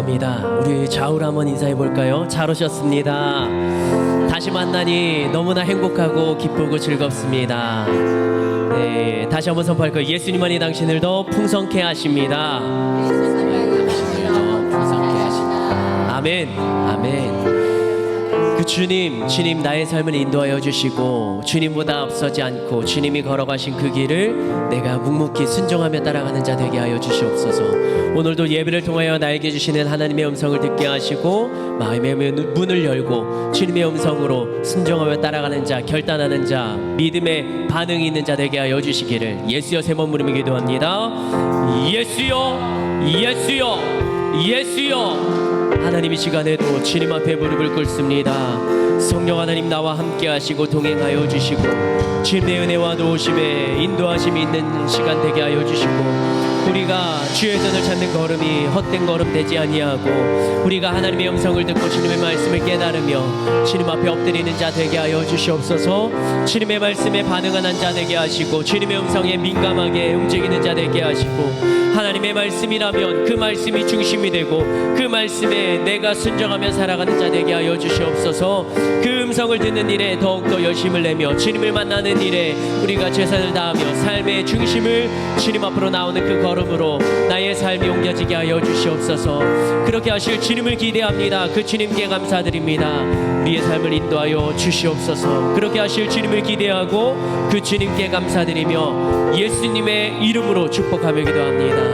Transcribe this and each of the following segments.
기도합니다. 우리 좌우로 한번 인사해 볼까요? 잘 오셨습니다. 다시 만나니 너무나 행복하고 기쁘고 즐겁습니다. 네, 다시 한번 선포할 거예요. 예수님만이 당신을 더 풍성케 하십니다. 아멘. 아멘. 그 주님 나의 삶을 인도하여 주시고 주님보다 앞서지 않고 주님이 걸어가신 그 길을 내가 묵묵히 순종하며 따라가는 자 되게 하여 주시옵소서. 오늘도 예배를 통하여 나에게 주시는 하나님의 음성을 듣게 하시고 마음의 문을 열고 주님의 음성으로 순종하며 따라가는 자, 결단하는 자, 믿음의 반응이 있는 자 되게 하여 주시기를 예수여 세 번 부르며 기도합니다. 예수여, 예수여, 예수여. 하나님 이 시간에도 주님 앞에 무릎을 꿇습니다. 성령 하나님 나와 함께 하시고 동행하여 주시고 주님의 은혜와 도우심에 인도하심이 있는 시간 되게 하여 주시고 우리가 주의 전을 찾는 걸음이 헛된 걸음 되지 아니하고 우리가 하나님의 음성을 듣고 주님의 말씀을 깨달으며 주님 앞에 엎드리는 자 되게 하여 주시옵소서. 주님의 말씀에 반응하는 자 되게 하시고 주님의 음성에 민감하게 움직이는 자 되게 하시고 하나님의 말씀이라면 그 말씀이 중심이 되고 그 말씀에 내가 순종하며 살아가는 자 되게 하여 주시옵소서. 그 음성을 듣는 일에 더욱더 열심을 내며 주님을 만나는 일에 우리가 최선을 다하며 삶의 중심을 주님 앞으로 나오는 그 걸음으로 나의 삶이 옮겨지게 하여 주시옵소서. 그렇게 하실 주님을 기대합니다. 그 주님께 감사드립니다. 우리의 삶을 인도하여 주시옵소서. 그렇게 하실 주님을 기대하고 그 주님께 감사드리며 예수님의 이름으로 축복하며 기도합니다.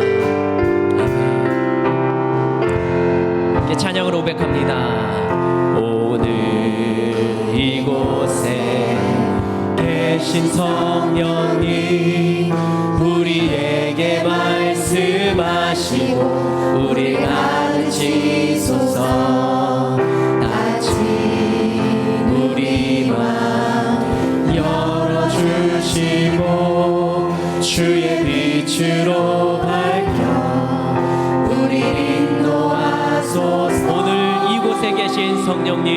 아멘. 찬양으로 고백합니다. 오늘 이곳에 계신 성령님 우리에게 말씀하시고 우리 가르치소서. 다시 우리 맘 열어주시고 주의 빛으로 밝혀 우리 인도하소서. 오늘 이곳에 계신 성령님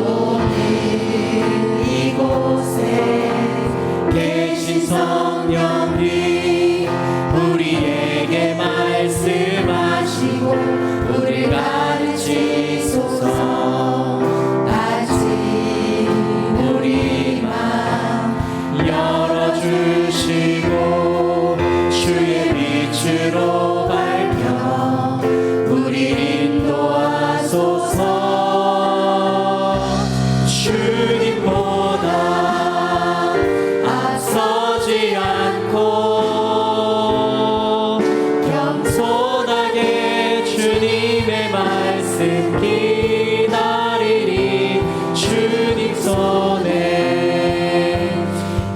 오늘 이곳에 계신 성령님 우리에게 말씀하시고 우리 가르치소서. 다시 우리 맘 열어주시고 주의 빛으로 밝혀 우리 인도하소서. 주님보다 앞서지 않고 겸손하게 주님의 말씀 기다리리. 주님 손에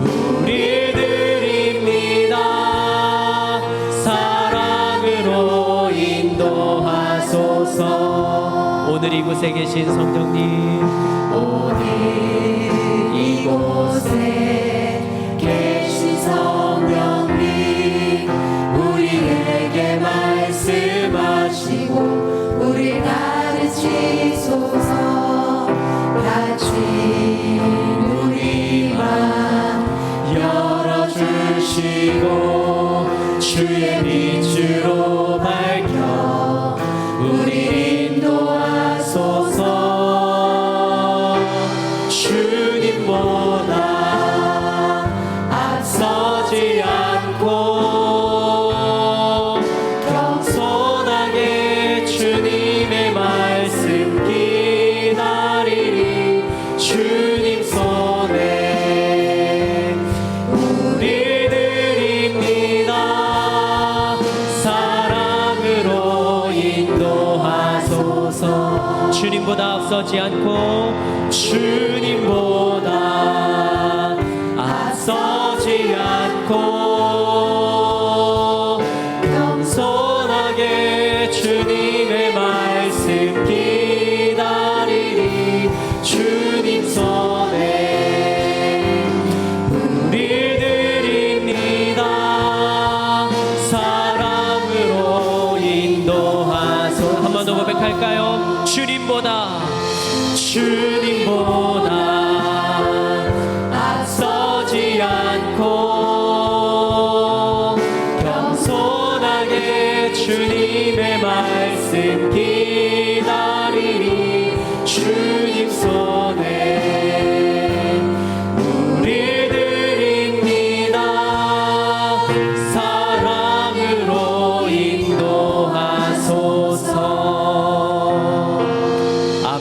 우리 드립니다. 사랑으로 인도하소서. 오늘 이곳에 계신 성령님 오늘 이곳에 계신 성령님 우리에게 말씀하시고 우리 가르치소서. 같이 우리 맘 열어주시고 주의 빛으로 밝혀 우리 인도하소서. 주님보다 앞서지 않고 겸손하게 주님의 말씀 기다리리. 주님 손에 우리 드립니다. 사랑으로 인도하소서. 주님보다 앞서지 않고 주님보다 앞서지 않고 겸손하게 주님의 말씀 기다리리. 주님 손에 우리 드립니다. 사랑으로 인도하소서. 한 번 더 고백할까요? 주님보다 앞서지 않고 겸손하게 주님의 말씀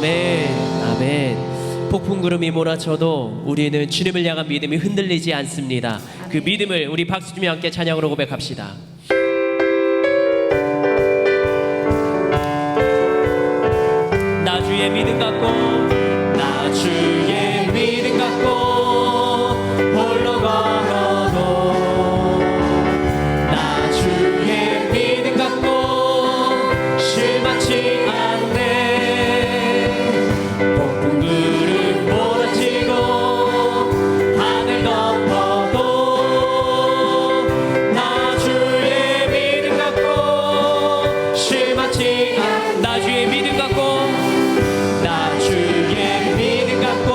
아멘. 아멘. 폭풍 구름이 몰아쳐도 우리는 주님을 향한 믿음이 흔들리지 않습니다. 그 믿음을 우리 박수 주며 함께 찬양으로 고백합시다. 나 주의 믿음 갖고 나 주의 믿음 갖고 홀로 걸어도 나 주의 믿음 갖고 실망치 않네. 폭풍 구름 몰아치고 하늘 덮어도 나 주의 믿음 갖고 실망치 않네. 나 주의 믿음 갖고 나 주의 믿음 갖고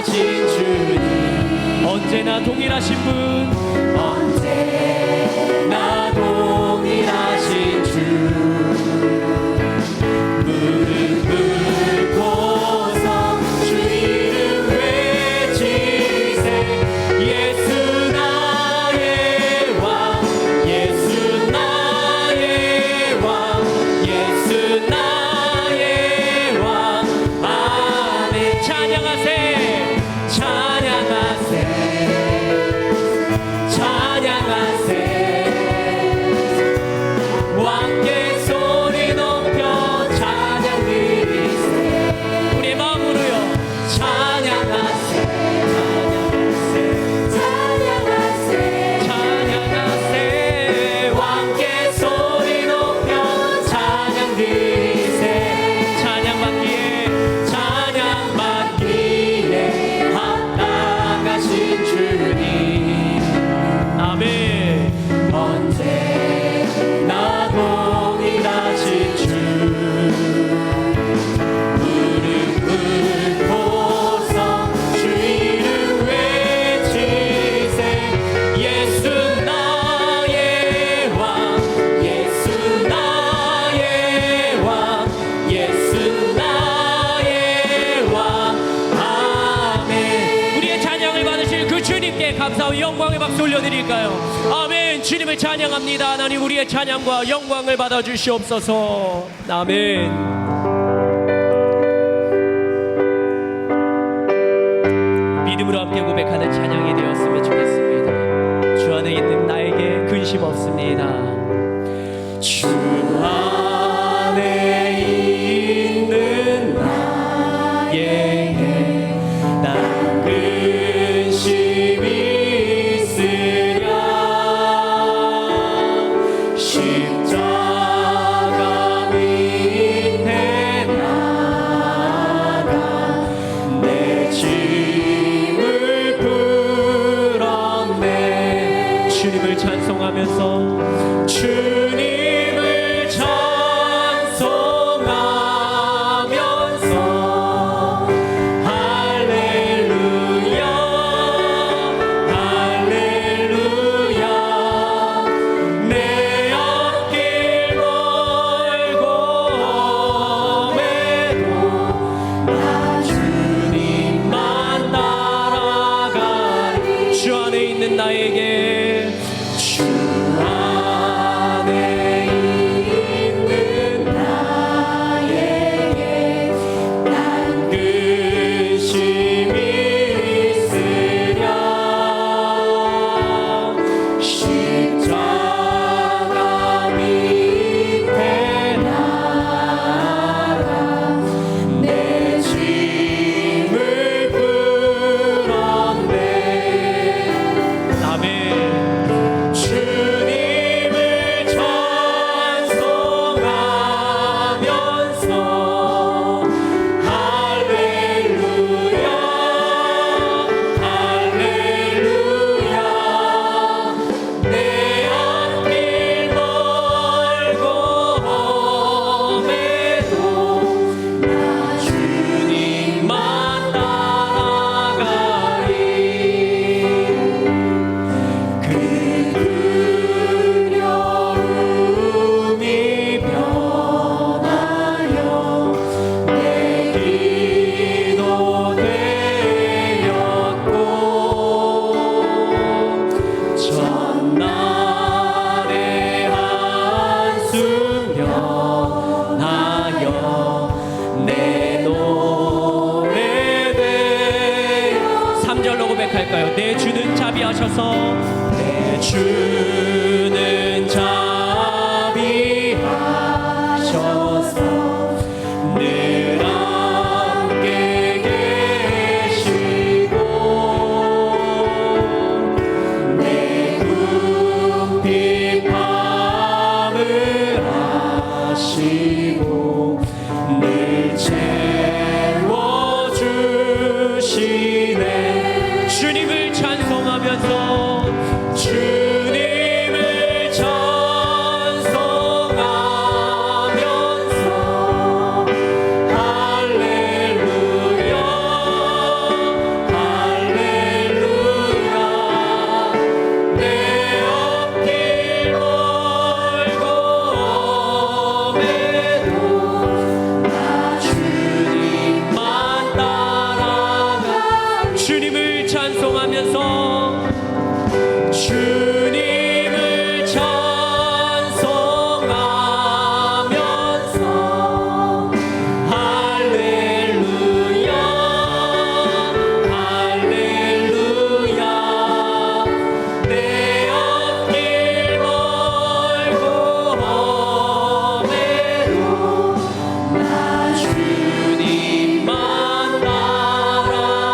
동일하신 주님 언제나 동일하신 분 언제나 동일하신 주 무릎 꿇고서 주 이름 외치세 예수 나의 왕 예수 나의 왕 예수 나의 왕 아멘 찬양하세 찬양하세 찬양하세 왕께 소리 높여 찬양 드리세 우리의 마음으로요 찬양하세 찬양하세 찬양하세 왕께 소리 높여 찬양 드리세 찬양받기에 찬양받기에 합당하신 주님 아멘 언제나 동일하신 주 무릎 꿇고서 주 이름 외치세 예수 나의 왕 예수 나의 왕 예수 나의 왕 아멘 우리의 찬양을 받으실 그 주님께 감사와 영광의 박수 올려드릴까요 아멘 주님을 찬양합니다 하나님 우리의 찬양과 영광을 받아주시옵소서 아멘 믿음으로 함께 고백하는 찬양이 되었으면 좋겠습니다 주 안에 있는 나에게 근심 없습니다 주 안에 있는 나에게 난 근심이 있으랴 십자가 밑에 나가 내 짐을 풀었네 주님을 찬송하면서 주님을 찬송하면서 할렐루야 할렐루야 내 앞길 멀고 험해도 나 주님만 따라가리 주 안에 있는 나에게 주 안에 있는 나에게 난 근심이 있으랴 십자가 밑에 나가 내 짐을 풀었네 아멘 주님을 찬송하면서 할렐루야 할렐루야 내 앞길 멀고 험해도 나 주님만 따라가리 그 두려움이 변하여 내 기도 되었고 전날의 한숨 변하여 내 노래 되어 3절로 고백할까요 내 주는 자비하셔서 내 주는 자비하셔서 늘 함께 계시고 내 궁핍 밤을 하시고 늘 채워주시네 주님을 찬송하면서 주님을 찬송하면서 할렐루야 주님을 찬송하면서 주님을 찬송하면서 할렐루야 할렐루야 내 앞길 멀고 험해도 나 주님만 따라가리.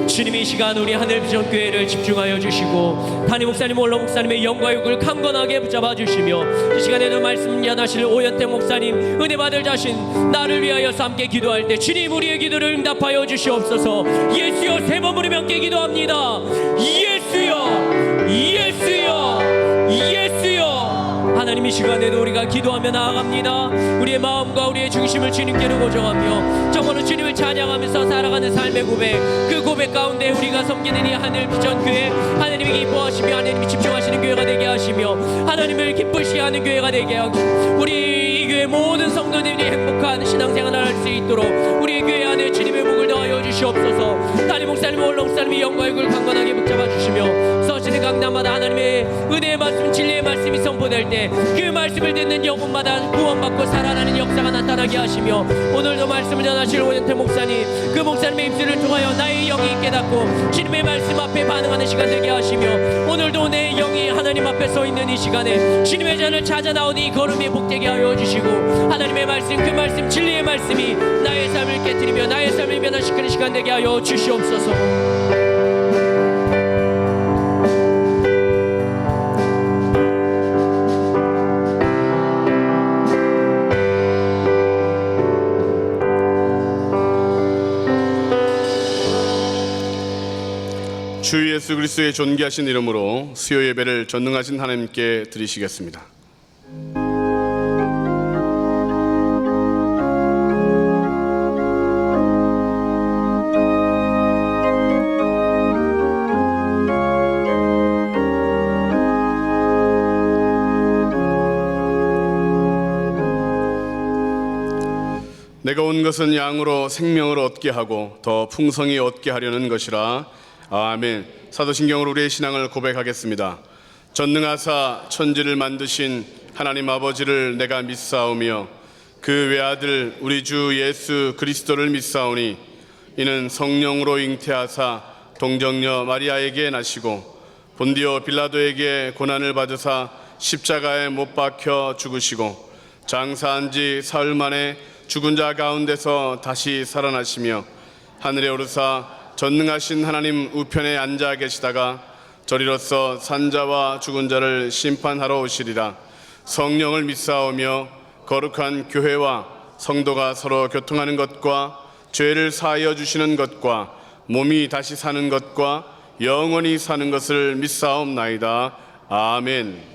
주님이 이 시간 우리 하늘비전교회를 집중하여 주시고 담임 목사님, 올로 목사님의 영과 육을 강건하게 붙잡아 주시며 이 시간에도 말씀 전하실 오현태 목사님 은혜 받을 자신 나를 위하여서 함께 기도할 때 주님 우리의 기도를 응답하여 주시옵소서. 예수여 세 번 부르며 함께 기도합니다. 예수여 예수여 예수여. 하나님 이 시간에도 우리가 기도하며 나아갑니다. 우리의 마음과 우리의 중심을 주님께로 고정하며 정말로 주님을 찬양하면서 살아가는 삶의 고백, 그 고백 가운데 우리가 섬기는 이 하늘비전교회, 하나님이 기뻐하시며 하나님이 집중하시는 교회가 되게 하시며 하나님을 기쁘시게 하는 교회가 되게 하고 우리 이 교회 모든 성도들이 행복한 신앙생활을 할 수 있도록 우리 교회 안에 주님의 복을 더하여 주시옵소서. 담임 목사님, 올로 목사님이 영과 육을 강건하게 붙잡아 주시며 서시는 강단마다 하나님의 은혜의 말씀, 진리의 말씀이 선포될 때 그 말씀을 듣는 영혼마다 구원받고 살아나는 역사가 나타나게 하시며 오늘도 말씀을 전하실 오현태 목사님, 그 목사님의 입술을 통하여 나의 영이 깨닫고 주님의 말씀 앞에 반응하는 시간 되게 하시며 오늘도 내 영이 하나님 앞에 서 있는 이 시간에 주님의 잔을 찾아 나오니 이 걸음이 복되게 하여 주시고 하나님의 말씀, 그 말씀, 진리의 말씀이 나의 삶을 깨뜨리며 나의 삶을 변화시키는 시간 되게 하여 주시옵소서. 주 예수 그리스도의 존귀하신 이름으로 수요 예배를 전능하신 하나님께 드리시겠습니다. 내가 온 것은 양으로 생명을 얻게 하고 더 풍성히 얻게 하려는 것이라. 아멘. 사도신경으로 우리의 신앙을 고백하겠습니다. 전능하사 천지를 만드신 하나님 아버지를 내가 믿사오며 그 외아들 우리 주 예수 그리스도를 믿사오니 이는 성령으로 잉태하사 동정녀 마리아에게 나시고 본디오 빌라도에게 고난을 받으사 십자가에 못 박혀 죽으시고 장사한 지 사흘 만에 죽은 자 가운데서 다시 살아나시며 하늘에 오르사 전능하신 하나님 우편에 앉아 계시다가 저리로서 산자와 죽은 자를 심판하러 오시리라. 성령을 믿사오며 거룩한 교회와 성도가 서로 교통하는 것과 죄를 사하여 주시는 것과 몸이 다시 사는 것과 영원히 사는 것을 믿사옵나이다. 아멘.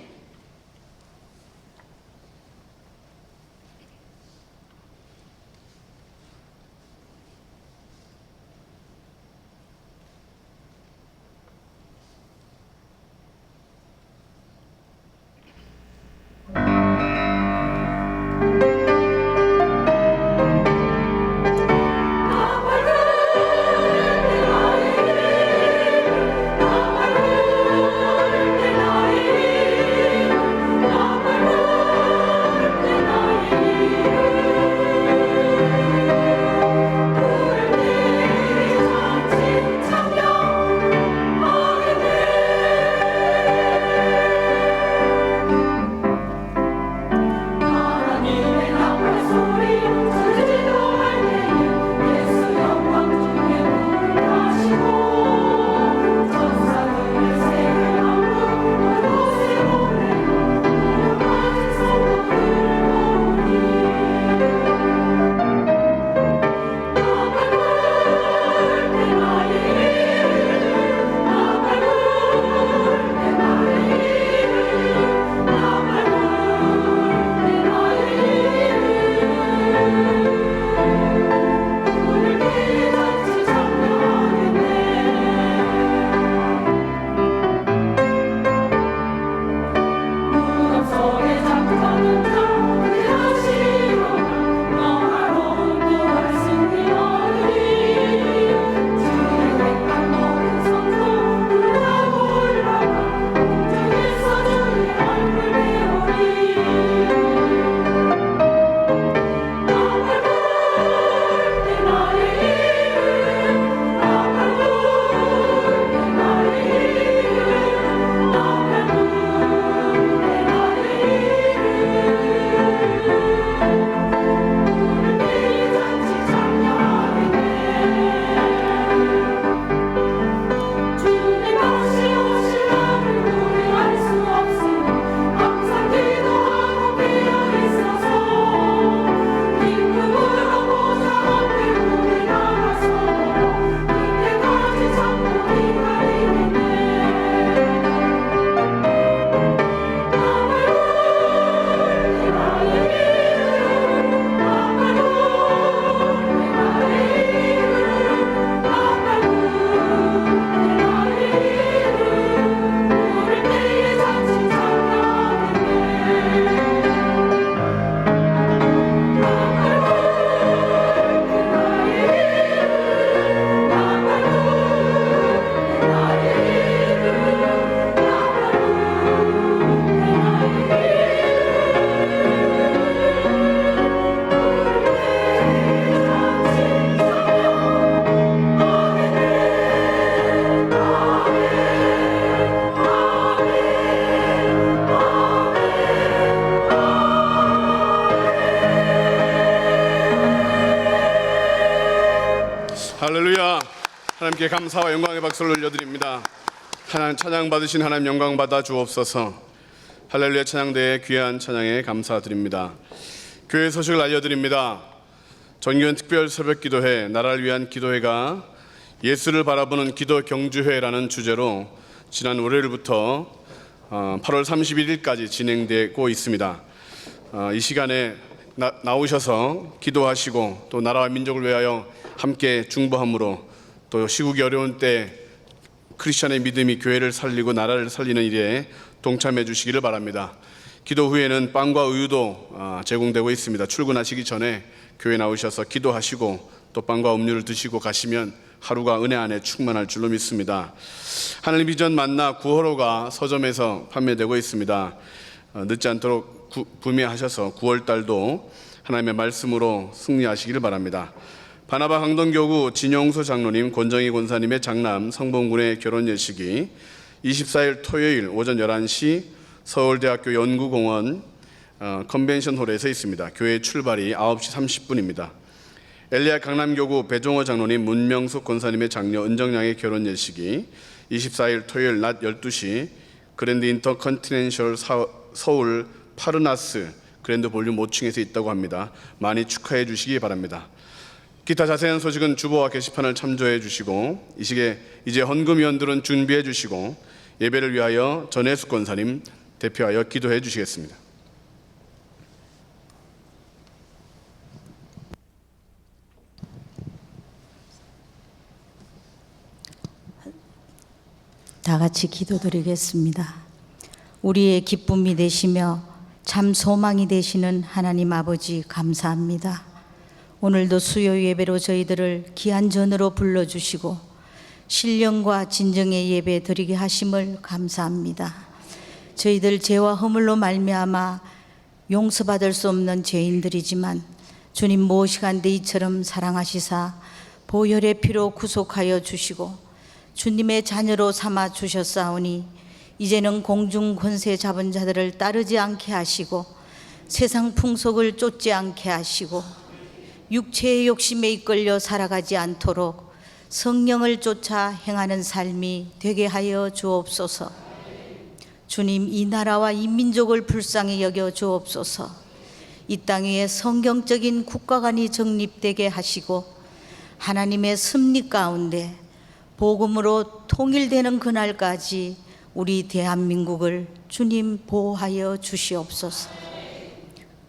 할렐루야. 하나님께 감사와 영광의 박수를 올려드립니다. 하나님 찬양 받으신 하나님 영광 받아 주옵소서. 할렐루야. 찬양대의 귀한 찬양에 감사드립니다. 교회 소식을 알려드립니다. 전교연 특별 새벽 기도회, 나라를 위한 기도회가 예수를 바라보는 기도 경주회라는 주제로 지난 월요일부터 8월 31일까지 진행되고 있습니다. 이 시간에 나오셔서 기도하시고 또 나라와 민족을 위하여 함께 중보함으로 또 시국이 어려운 때 크리스천의 믿음이 교회를 살리고 나라를 살리는 일에 동참해 주시기를 바랍니다. 기도 후에는 빵과 우유도 제공되고 있습니다. 출근하시기 전에 교회 나오셔서 기도하시고 또 빵과 음료를 드시고 가시면 하루가 은혜 안에 충만할 줄로 믿습니다. 하늘 비전 만나 구호로가 서점에서 판매되고 있습니다. 늦지 않도록 구매하셔서 9월달도 하나님의 말씀으로 승리하시기를 바랍니다. 바나바 강동교구 진용수 장로님, 권정희 권사님의 장남 성봉군의 결혼 예식이 24일 토요일 오전 11시 서울대학교 연구공원 컨벤션홀에서 있습니다. 교회 출발이 9시 30분입니다. 엘리야 강남교구 배종호 장로님, 문명숙 권사님의 장녀 은정양의 결혼 예식이 24일 토요일 낮 12시 그랜드 인터컨티넨셜 서울 파르나스 그랜드 볼륨 5층에서 있다고 합니다. 많이 축하해 주시기 바랍니다. 기타 자세한 소식은 주보와 게시판을 참조해 주시고 이 시기에 이제 헌금위원들은 준비해 주시고 예배를 위하여 전혜숙 권사님 대표하여 기도해 주시겠습니다. 다 같이 기도드리겠습니다. 우리의 기쁨이 되시며 참 소망이 되시는 하나님 아버지 감사합니다. 오늘도 수요 예배로 저희들을 귀한 전으로 불러주시고 신령과 진정의 예배 드리게 하심을 감사합니다. 저희들 죄와 허물로 말미암아 용서받을 수 없는 죄인들이지만 주님 무엇이간데 이처럼 사랑하시사 보혈의 피로 구속하여 주시고 주님의 자녀로 삼아 주셨사오니 이제는 공중 권세 잡은 자들을 따르지 않게 하시고 세상 풍속을 쫓지 않게 하시고 육체의 욕심에 이끌려 살아가지 않도록 성령을 쫓아 행하는 삶이 되게 하여 주옵소서. 주님, 이 나라와 이 민족을 불쌍히 여겨 주옵소서. 이 땅 위에 성경적인 국가관이 정립되게 하시고 하나님의 섭리 가운데 복음으로 통일되는 그날까지 우리 대한민국을 주님 보호하여 주시옵소서.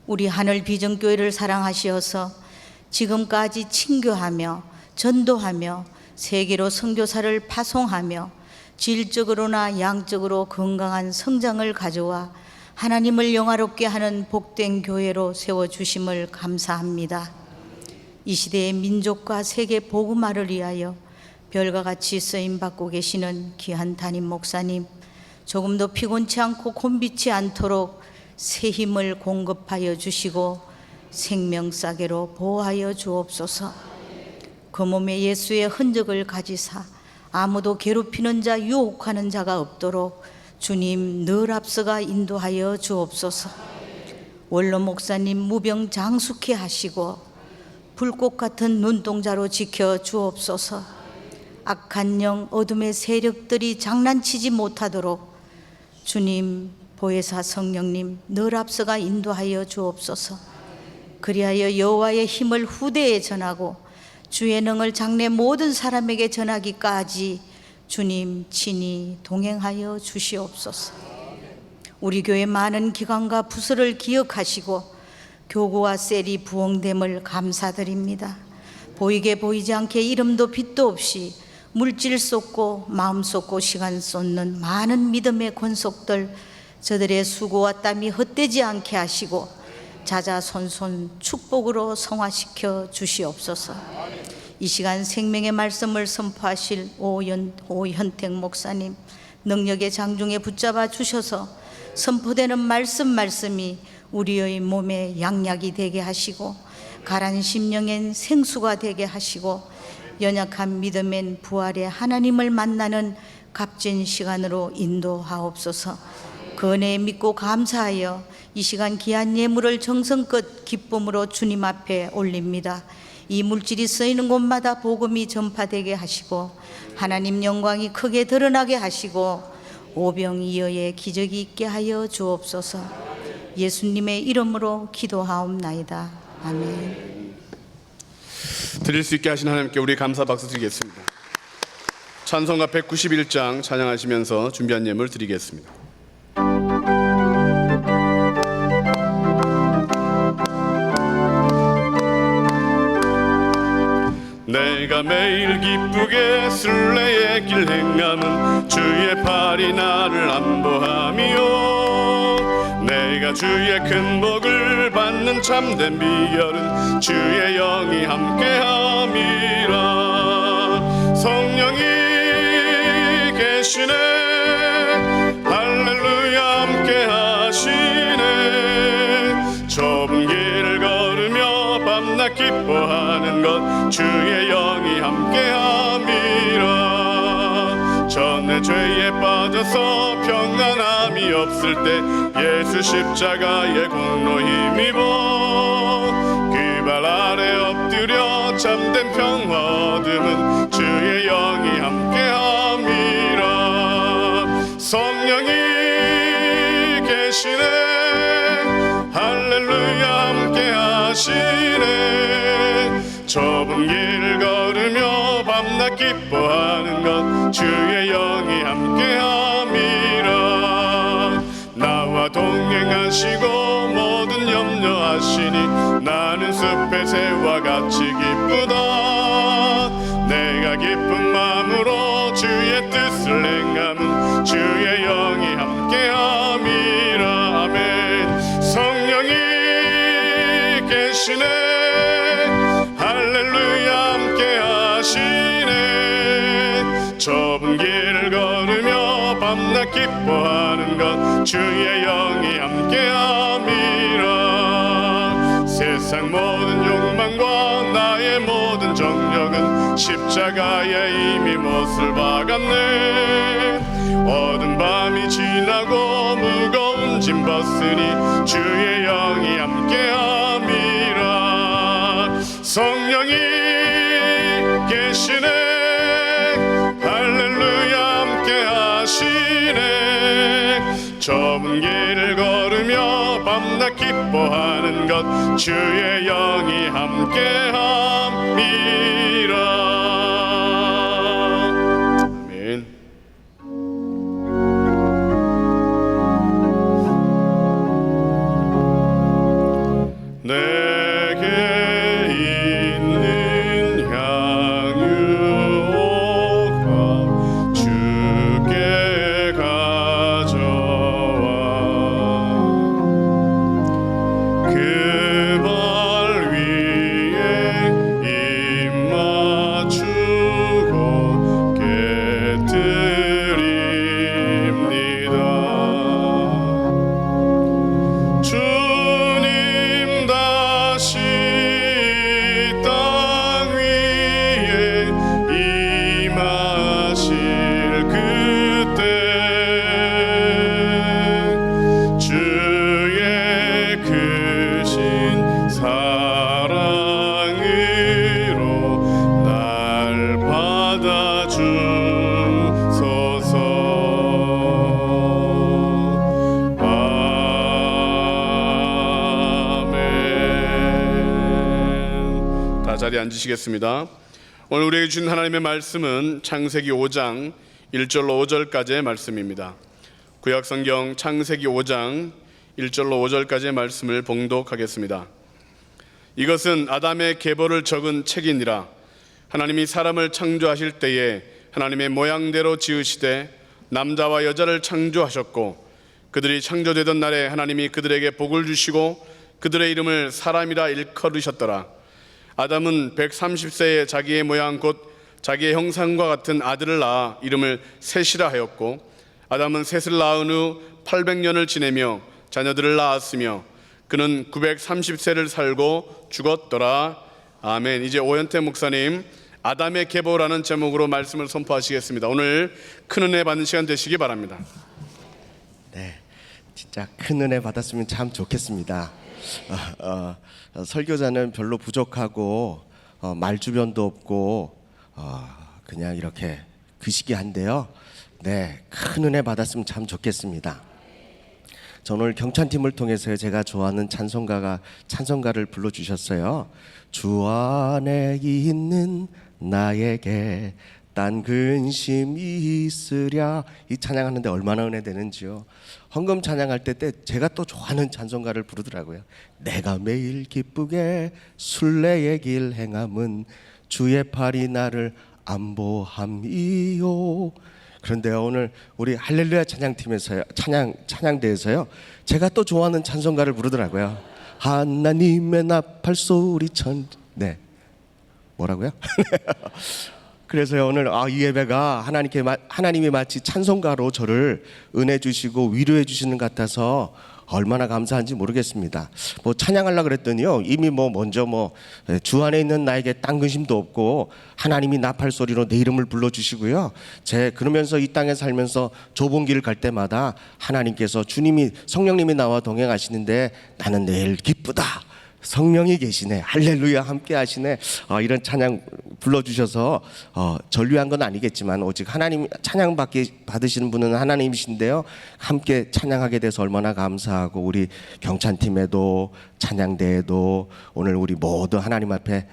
우리 하늘 비전교회를 사랑하시어서 지금까지 친교하며 전도하며 세계로 선교사를 파송하며 질적으로나 양적으로 건강한 성장을 가져와 하나님을 영화롭게 하는 복된 교회로 세워주심을 감사합니다. 이 시대의 민족과 세계 복음화를 위하여 별과 같이 쓰임받고 계시는 귀한 담임 목사님, 조금도 피곤치 않고 곤비치 않도록 새 힘을 공급하여 주시고 생명싸개로 보호하여 주옵소서. 그 몸에 예수의 흔적을 가지사 아무도 괴롭히는 자, 유혹하는 자가 없도록 주님 늘 앞서가 인도하여 주옵소서. 원로 목사님 무병장수케 하시고 불꽃 같은 눈동자로 지켜 주옵소서. 악한 영, 어둠의 세력들이 장난치지 못하도록 주님 보혜사 성령님 늘 앞서가 인도하여 주옵소서. 그리하여 여호와의 힘을 후대에 전하고 주의 능을 장래 모든 사람에게 전하기까지 주님 친히 동행하여 주시옵소서. 우리 교회 많은 기관과 부서를 기억하시고 교구와 셀이 부흥됨을 감사드립니다. 보이게 보이지 않게 이름도 빛도 없이 물질 쏟고 마음 쏟고 시간 쏟는 많은 믿음의 권속들, 저들의 수고와 땀이 헛되지 않게 하시고 자자손손 축복으로 성화시켜 주시옵소서. 이 시간 생명의 말씀을 선포하실 오현택 목사님 능력의 장중에 붙잡아 주셔서 선포되는 말씀이 우리의 몸에 양약이 되게 하시고 가란 심령엔 생수가 되게 하시고 연약한 믿음엔 부활의 하나님을 만나는 값진 시간으로 인도하옵소서. 그 은혜 믿고 감사하여 이 시간 귀한 예물을 정성껏 기쁨으로 주님 앞에 올립니다. 이 물질이 쓰이는 곳마다 복음이 전파되게 하시고 하나님 영광이 크게 드러나게 하시고 오병이어의 기적이 있게 하여 주옵소서. 예수님의 이름으로 기도하옵나이다. 아멘. 드릴 수 있게 하신 하나님께 우리 감사 박수 드리겠습니다. 찬송가 191장 찬양하시면서 준비한 예물 드리겠습니다. 내가 매일 기쁘게 순례의 길 행함은 주의 팔이 나를 안보함이요 내가 주의 큰 복을 받는 참된 비결은 주의 영이 함께함이라. 성령이 계시네 할렐루야 함께하시네. 좁은 길을 걸으며 밤낮 기뻐하는 것 주의 영이 함께함이라. 전에 죄에 빠져서 평안함이 없을 때 예수 십자가의 공로 힘입어 그 발 아래 엎드려 참된 평화 얻음은 주의 영이 함께함이라. 성령이 계시네 할렐루야 함께하시네. 좁은 길을 걸으며 밤낮 기뻐하는 것 주의 영이 함께함이라. 나와 동행하시고 모든 염려하시니 나는 숲의 새와 같이 기쁘다. 내가 기쁜 마음으로 주의 뜻을 행함은 주의 영이 함께함이라. 아멘. 성령이 계시네 할렐루야 함께하시네. 좁은 길을 걸으며 밤낮 기뻐하는 것 주의 영이 함께함이라. 세상 모든 욕망과 나의 모든 정력은 십자가에 이미 못을 박았네. 어두운 밤이 지나고 무거운 짐 벗으니 주의 영이 함께함이라. 성령이 계시네 할렐루야 함께하시네. 좁은 길을 걸으며 밤낮 기뻐하는 것 주의 영이 함께함이라. 아멘. 내게 있는 향유가 주께 가져와 그 발 위에 입 맞추고 깨뜨립니다. 주님 다시 땅 위에 임하실 그때 주의 크신 사랑으로 날 받아주소서. 아멘. 다 자리에 앉으시겠습니다. 오늘 우리에게 주신 하나님의 말씀은 창세기 5장 1절로 5절까지의 말씀입니다. 구약성경 창세기 5장 1절로 5절까지의 말씀을 봉독하겠습니다. 이것은 아담의 계보를 적은 책이니라. 하나님이 사람을 창조하실 때에 하나님의 모양대로 지으시되 남자와 여자를 창조하셨고 그들이 창조되던 날에 하나님이 그들에게 복을 주시고 그들의 이름을 사람이라 일컬으셨더라. 아담은 130세에 자기의 모양 곧 자기의 형상과 같은 아들을 낳아 이름을 셋이라 하였고 아담은 셋을 낳은 후 800년을 지내며 자녀들을 낳았으며 그는 930세를 살고 죽었더라. 아멘. 이제 오현태 목사님 아담의 계보라는 제목으로 말씀을 선포하시겠습니다. 오늘 큰 은혜 받는 시간 되시기 바랍니다. 네, 진짜 큰 은혜 받았으면 참 좋겠습니다. 설교자는 별로 부족하고 말주변도 없고 그냥 이렇게 그시기한데요. 네, 큰 은혜 받았으면 참 좋겠습니다. 저는 오늘 경찬팀을 통해서 제가 좋아하는 찬송가를 불러주셨어요. 주 안에 있는 나에게 딴 근심이 있으랴. 이 찬양하는데 얼마나 은혜되는지요. 헌금 찬양할 때 제가 또 좋아하는 찬송가를 부르더라고요. 내가 매일 기쁘게 순례의 길 행함은 주의 팔이 나를 안보함이요. 그런데요, 오늘 우리 할렐루야 찬양팀에서요, 찬양대에서요, 제가 또 좋아하는 찬송가를 부르더라고요. 하나님의 나팔 소리 네, 뭐라고요? 그래서요, 오늘 이 예배가 하나님이 마치 찬송가로 저를 은혜 주시고 위로해 주시는 것 같아서 얼마나 감사한지 모르겠습니다. 뭐 찬양하려고 그랬더니요, 이미 먼저 주 안에 있는 나에게 딴 근심도 없고 하나님이 나팔 소리로 내 이름을 불러주시고요, 그러면서 이 땅에 살면서 좁은 길을 갈 때마다 하나님께서 성령님이 나와 동행하시는데 나는 내일 기쁘다, 성령이 계시네, 할렐루야 함께 하시네, 이런 찬양 불러주셔서 전류한 건 아니겠지만 오직 하나님 찬양 받으시는 분은 하나님이신데요, 함께 찬양하게 돼서 얼마나 감사하고, 우리 경찬팀에도 찬양대에도 오늘 우리 모두 하나님 앞에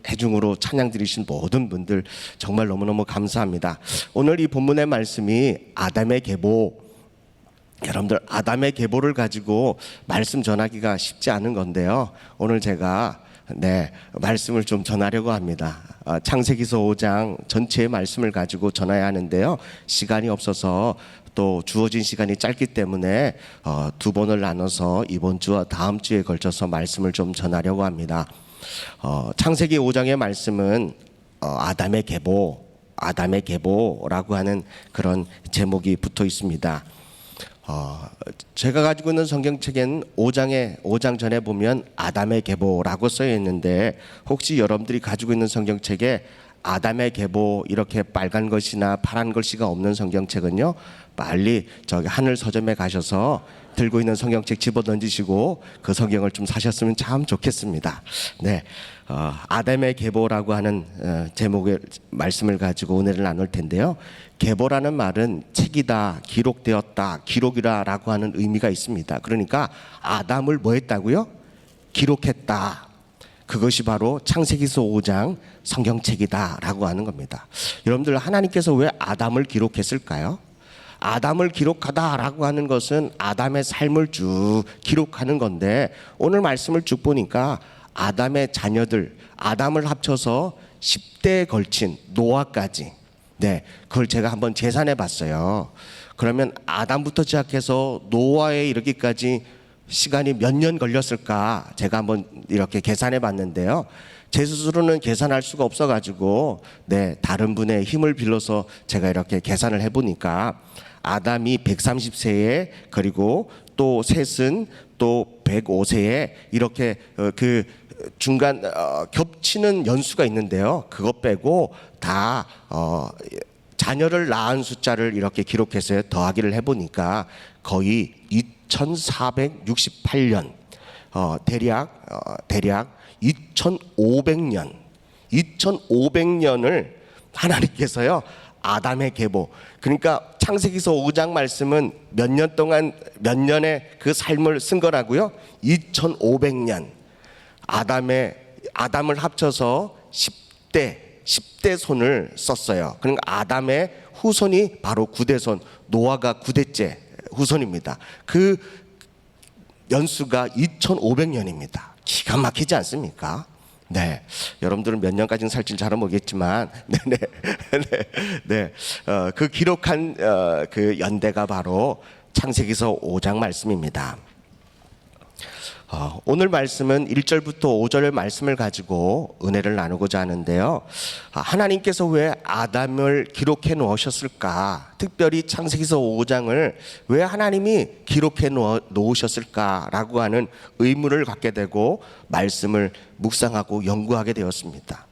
해중으로 찬양 드리신 모든 분들 정말 너무너무 감사합니다. 오늘 이 본문의 말씀이 아담의 계보, 여러분들 아담의 계보를 가지고 말씀 전하기가 쉽지 않은 건데요, 오늘 제가 말씀을 좀 전하려고 합니다. 창세기서 5장 전체의 말씀을 가지고 전해야 하는데요, 시간이 없어서 또 주어진 시간이 짧기 때문에 두 번을 나눠서 이번 주와 다음 주에 걸쳐서 말씀을 좀 전하려고 합니다. 창세기 5장의 말씀은 아담의 계보라고 하는 그런 제목이 붙어 있습니다. 제가 가지고 있는 성경책엔 5장 전에 보면 아담의 계보라고 써져 있는데, 혹시 여러분들이 가지고 있는 성경책에 아담의 계보 이렇게 빨간 글씨나 파란 글씨가 없는 성경책은요, 빨리 저기 하늘 서점에 가셔서 들고 있는 성경책 집어 던지시고 그 성경을 좀 사셨으면 참 좋겠습니다. 네, 아담의 계보라고 하는 제목의 말씀을 가지고 은혜를 나눌 텐데요, 계보라는 말은 책이다, 기록되었다, 기록이라라고 하는 의미가 있습니다. 그러니까 아담을 뭐 했다고요? 기록했다. 그것이 바로 창세기서 5장 성경책이다라고 하는 겁니다. 여러분들, 하나님께서 왜 아담을 기록했을까요? 아담을 기록하다라고 하는 것은 아담의 삶을 쭉 기록하는 건데, 오늘 말씀을 쭉 보니까 아담의 자녀들, 아담을 합쳐서 10대에 걸친 노아까지, 그걸 제가 한번 계산해 봤어요. 그러면 아담부터 시작해서 노아에 이르기까지 시간이 몇 년 걸렸을까 제가 한번 이렇게 계산해 봤는데요, 제 스스로는 계산할 수가 없어 가지고 다른 분의 힘을 빌려서 제가 이렇게 계산을 해보니까 아담이 130세에, 그리고 또 셋은 또 105세에 이렇게 그 중간 겹치는 연수가 있는데요, 그거 빼고 다 자녀를 낳은 숫자를 이렇게 기록해서 더하기를 해보니까 거의 2468년, 대략 2500년을 하나님께서요, 아담의 계보, 그러니까 창세기서 5장 말씀은 몇 년 동안, 몇 년의 그 삶을 쓴 거라고요? 2500년. 아담을 합쳐서 10대 손을 썼어요. 그러니까 아담의 후손이 바로 9대손, 노아가 9대째 후손입니다. 그 연수가 2500년입니다. 기가 막히지 않습니까? 여러분들은 몇 년까지는 살지는 잘 모르겠지만, 그 기록한 그 연대가 바로 창세기서 5장 말씀입니다. 오늘 말씀은 1절부터 5절의 말씀을 가지고 은혜를 나누고자 하는데요, 하나님께서 왜 아담을 기록해 놓으셨을까, 특별히 창세기서 5장을 왜 하나님이 기록해 놓으셨을까라고 하는 의문을 갖게 되고 말씀을 묵상하고 연구하게 되었습니다.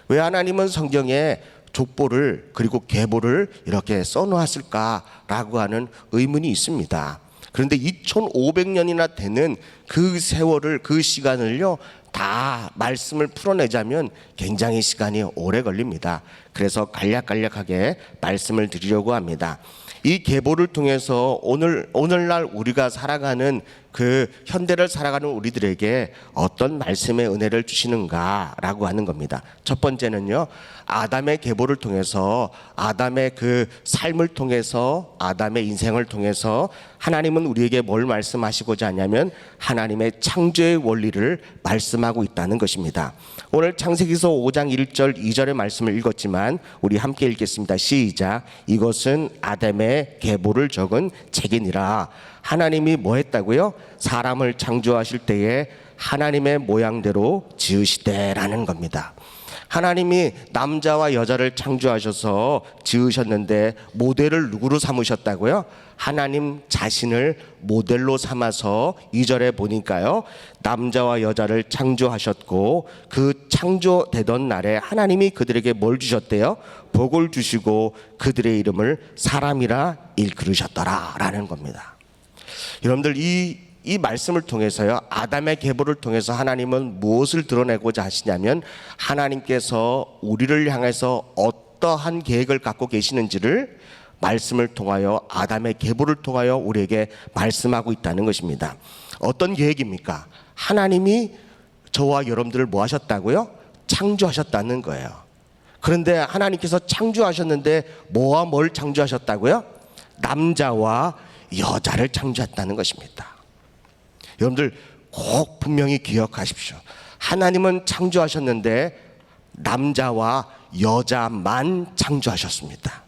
왜 하나님은 성경에 족보를 그리고 계보를 이렇게 써놓았을까라고 하는 의문이 있습니다. 그런데 2500년이나 되는 그 세월을, 그 시간을요 다 말씀을 풀어내자면 굉장히 시간이 오래 걸립니다. 그래서 간략간략하게 말씀을 드리려고 합니다. 이 계보를 통해서 오늘날 우리가 살아가는 그 현대를 살아가는 우리들에게 어떤 말씀의 은혜를 주시는가라고 하는 겁니다. 첫 번째는요, 아담의 계보를 통해서, 아담의 그 삶을 통해서, 아담의 인생을 통해서 하나님은 우리에게 뭘 말씀하시고자 하냐면 하나님의 창조의 원리를 말씀하고 있다는 것입니다. 오늘 창세기서 5장 1절 2절의 말씀을 읽었지만 우리 함께 읽겠습니다. 시작. 이것은 아담의 계보를 적은 책이니라. 하나님이 뭐 했다고요? 사람을 창조하실 때에 하나님의 모양대로 지으시되라는 겁니다. 하나님이 남자와 여자를 창조하셔서 지으셨는데 모델을 누구로 삼으셨다고요? 하나님 자신을 모델로 삼아서 2절에 보니까요, 남자와 여자를 창조하셨고 그 창조되던 날에 하나님이 그들에게 뭘 주셨대요? 복을 주시고 그들의 이름을 사람이라 일컬으셨더라 라는 겁니다. 여러분들 이 말씀을 통해서요, 아담의 계보를 통해서 하나님은 무엇을 드러내고자 하시냐면 하나님께서 우리를 향해서 어떠한 계획을 갖고 계시는지를 말씀을 통하여, 아담의 계보를 통하여 우리에게 말씀하고 있다는 것입니다. 어떤 계획입니까? 하나님이 저와 여러분들을 뭐 하셨다고요? 창조하셨다는 거예요. 그런데 하나님께서 창조하셨는데 뭐와 뭘 창조하셨다고요? 남자와 여자를 창조했다는 것입니다. 여러분들 꼭 분명히 기억하십시오. 하나님은 창조하셨는데 남자와 여자만 창조하셨습니다.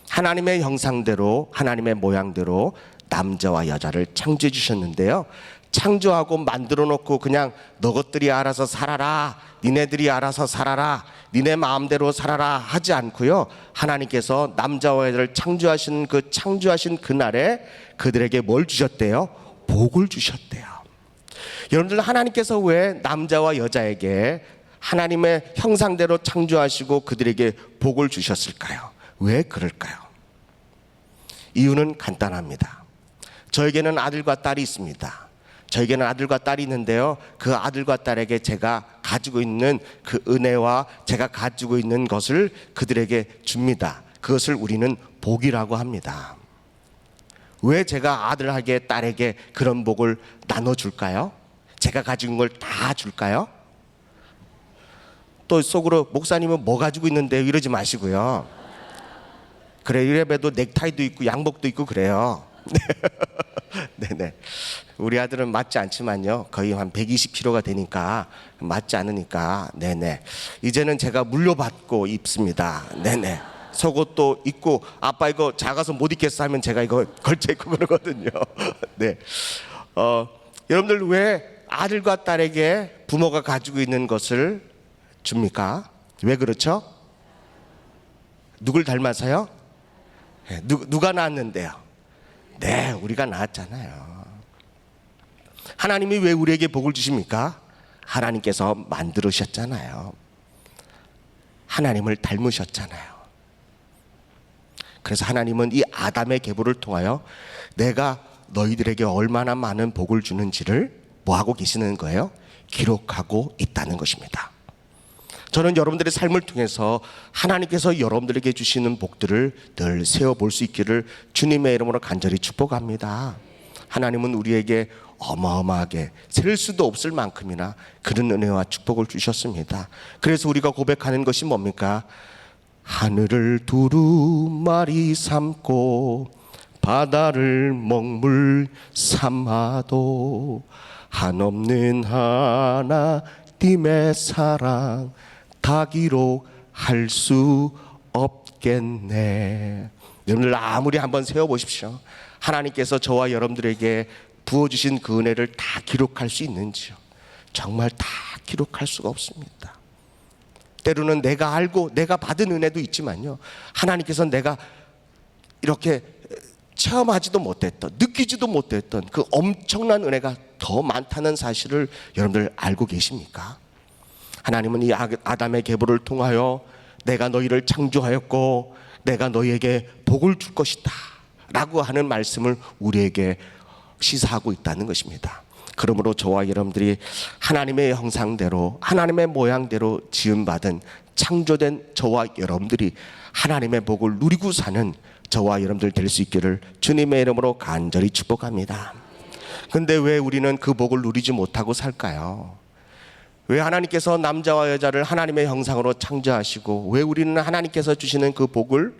하나님의 형상대로, 하나님의 모양대로 남자와 여자를 창조해 주셨는데요, 창조하고 만들어 놓고 그냥 너것들이 알아서 살아라, 니네들이 알아서 살아라, 니네 마음대로 살아라 하지 않고요, 하나님께서 남자와 여자를 창조하신 그날에 그들에게 뭘 주셨대요? 복을 주셨대요. 여러분들, 하나님께서 왜 남자와 여자에게 하나님의 형상대로 창조하시고 그들에게 복을 주셨을까요? 왜 그럴까요? 이유는 간단합니다. 저에게는 아들과 딸이 있습니다. 저에게는 아들과 딸이 있는데요, 그 아들과 딸에게 제가 가지고 있는 그 은혜와 제가 가지고 있는 것을 그들에게 줍니다. 그것을 우리는 복이라고 합니다. 왜 제가 아들에게 딸에게 그런 복을 나눠줄까요? 제가 가지고 있는 걸 다 줄까요? 또 속으로 목사님은 뭐 가지고 있는데요? 이러지 마시고요. 그래, 이래봬도 넥타이도 있고 양복도 있고 그래요. 네네. 우리 아들은 맞지 않지만요, 거의 한 120kg가 되니까 맞지 않으니까, 네네. 이제는 제가 물려받고 입습니다. 네네. 속옷도 입고, 아빠 이거 작아서 못 입겠어 하면 제가 이거 걸쳐 입고 그러거든요. 네. 여러분들, 왜 아들과 딸에게 부모가 가지고 있는 것을 줍니까? 왜 그렇죠? 누굴 닮아서요? 네, 누가 낳았는데요? 네, 우리가 낳았잖아요. 하나님이 왜 우리에게 복을 주십니까? 하나님께서 만들으셨잖아요. 하나님을 닮으셨잖아요. 그래서 하나님은 이 아담의 계보를 통하여 내가 너희들에게 얼마나 많은 복을 주는지를 뭐 하고 계시는 거예요? 기록하고 있다는 것입니다. 저는 여러분들의 삶을 통해서 하나님께서 여러분들에게 주시는 복들을 늘 세어볼 수 있기를 주님의 이름으로 간절히 축복합니다. 하나님은 우리에게 어마어마하게 셀 수도 없을 만큼이나 그런 은혜와 축복을 주셨습니다. 그래서 우리가 고백하는 것이 뭡니까? 하늘을 두루마리 삼고 바다를 먹물 삼아도 한없는 하나님의 사랑 다 기록할 수 없겠네. 여러분들 아무리 한번 세워보십시오. 하나님께서 저와 여러분들에게 부어주신 그 은혜를 다 기록할 수 있는지요? 정말 다 기록할 수가 없습니다. 때로는 내가 알고 내가 받은 은혜도 있지만요, 하나님께서 내가 이렇게 체험하지도 못했던, 느끼지도 못했던 그 엄청난 은혜가 더 많다는 사실을 여러분들 알고 계십니까? 하나님은 이 아담의 계보를 통하여 내가 너희를 창조하였고 내가 너희에게 복을 줄 것이다 라고 하는 말씀을 우리에게 시사하고 있다는 것입니다. 그러므로 저와 여러분들이 하나님의 형상대로 하나님의 모양대로 지음받은 창조된 저와 여러분들이 하나님의 복을 누리고 사는 저와 여러분들 될 수 있기를 주님의 이름으로 간절히 축복합니다. 근데 왜 우리는 그 복을 누리지 못하고 살까요? 왜 하나님께서 남자와 여자를 하나님의 형상으로 창조하시고 왜 우리는 하나님께서 주시는 그 복을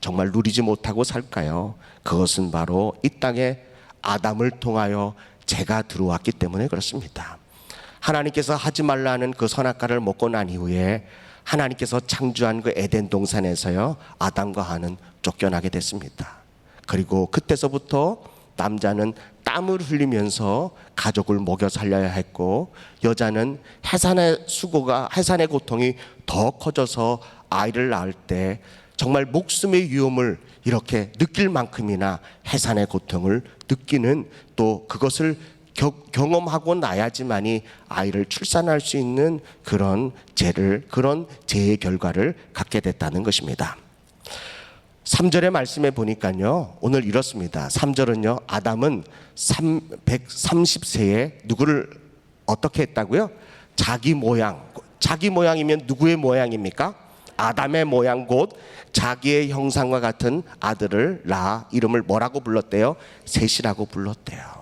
정말 누리지 못하고 살까요? 그것은 바로 이 땅에 아담을 통하여 죄가 들어왔기 때문에 그렇습니다. 하나님께서 하지 말라는 그 선악과를 먹고 난 이후에 하나님께서 창조한 그 에덴 동산에서요, 아담과 하와는 쫓겨나게 됐습니다. 그리고 그때서부터 남자는 땀을 흘리면서 가족을 먹여 살려야 했고, 여자는 해산의 수고가, 해산의 고통이 더 커져서 아이를 낳을 때 정말 목숨의 위험을 이렇게 느낄 만큼이나 해산의 고통을 느끼는, 또 그것을 경험하고 나야지만이 아이를 출산할 수 있는 그런 죄의 결과를 갖게 됐다는 것입니다. 3절의 말씀에 보니까요, 오늘 이렇습니다. 3절은요, 아담은 130세에 누구를 어떻게 했다고요? 자기 모양이면 누구의 모양입니까? 아담의 모양 곧 자기의 형상과 같은 아들을 낳아 이름을 뭐라고 불렀대요? 셋이라고 불렀대요.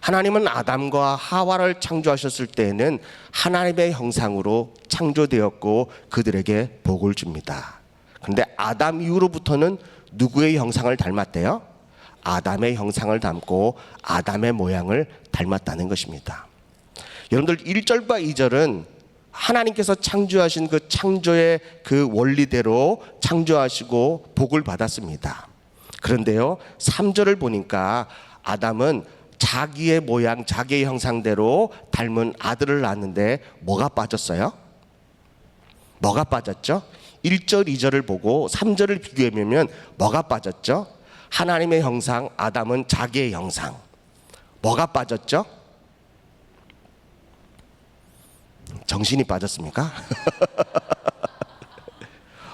하나님은 아담과 하와를 창조하셨을 때에는 하나님의 형상으로 창조되었고 그들에게 복을 줍니다. 그런데 아담 이후로부터는 누구의 형상을 닮았대요? 아담의 형상을 닮고 아담의 모양을 닮았다는 것입니다. 여러분들 1절과 2절은 하나님께서 창조하신 그 창조의 그 원리대로 창조하시고 복을 받았습니다. 그런데요, 3절을 보니까 아담은 자기의 모양, 자기의 형상대로 닮은 아들을 낳았는데 뭐가 빠졌어요? 뭐가 빠졌죠? 1절, 2절을 보고 3절을 비교해보면 뭐가 빠졌죠? 하나님의 형상, 아담은 자기의 형상. 뭐가 빠졌죠? 정신이 빠졌습니까?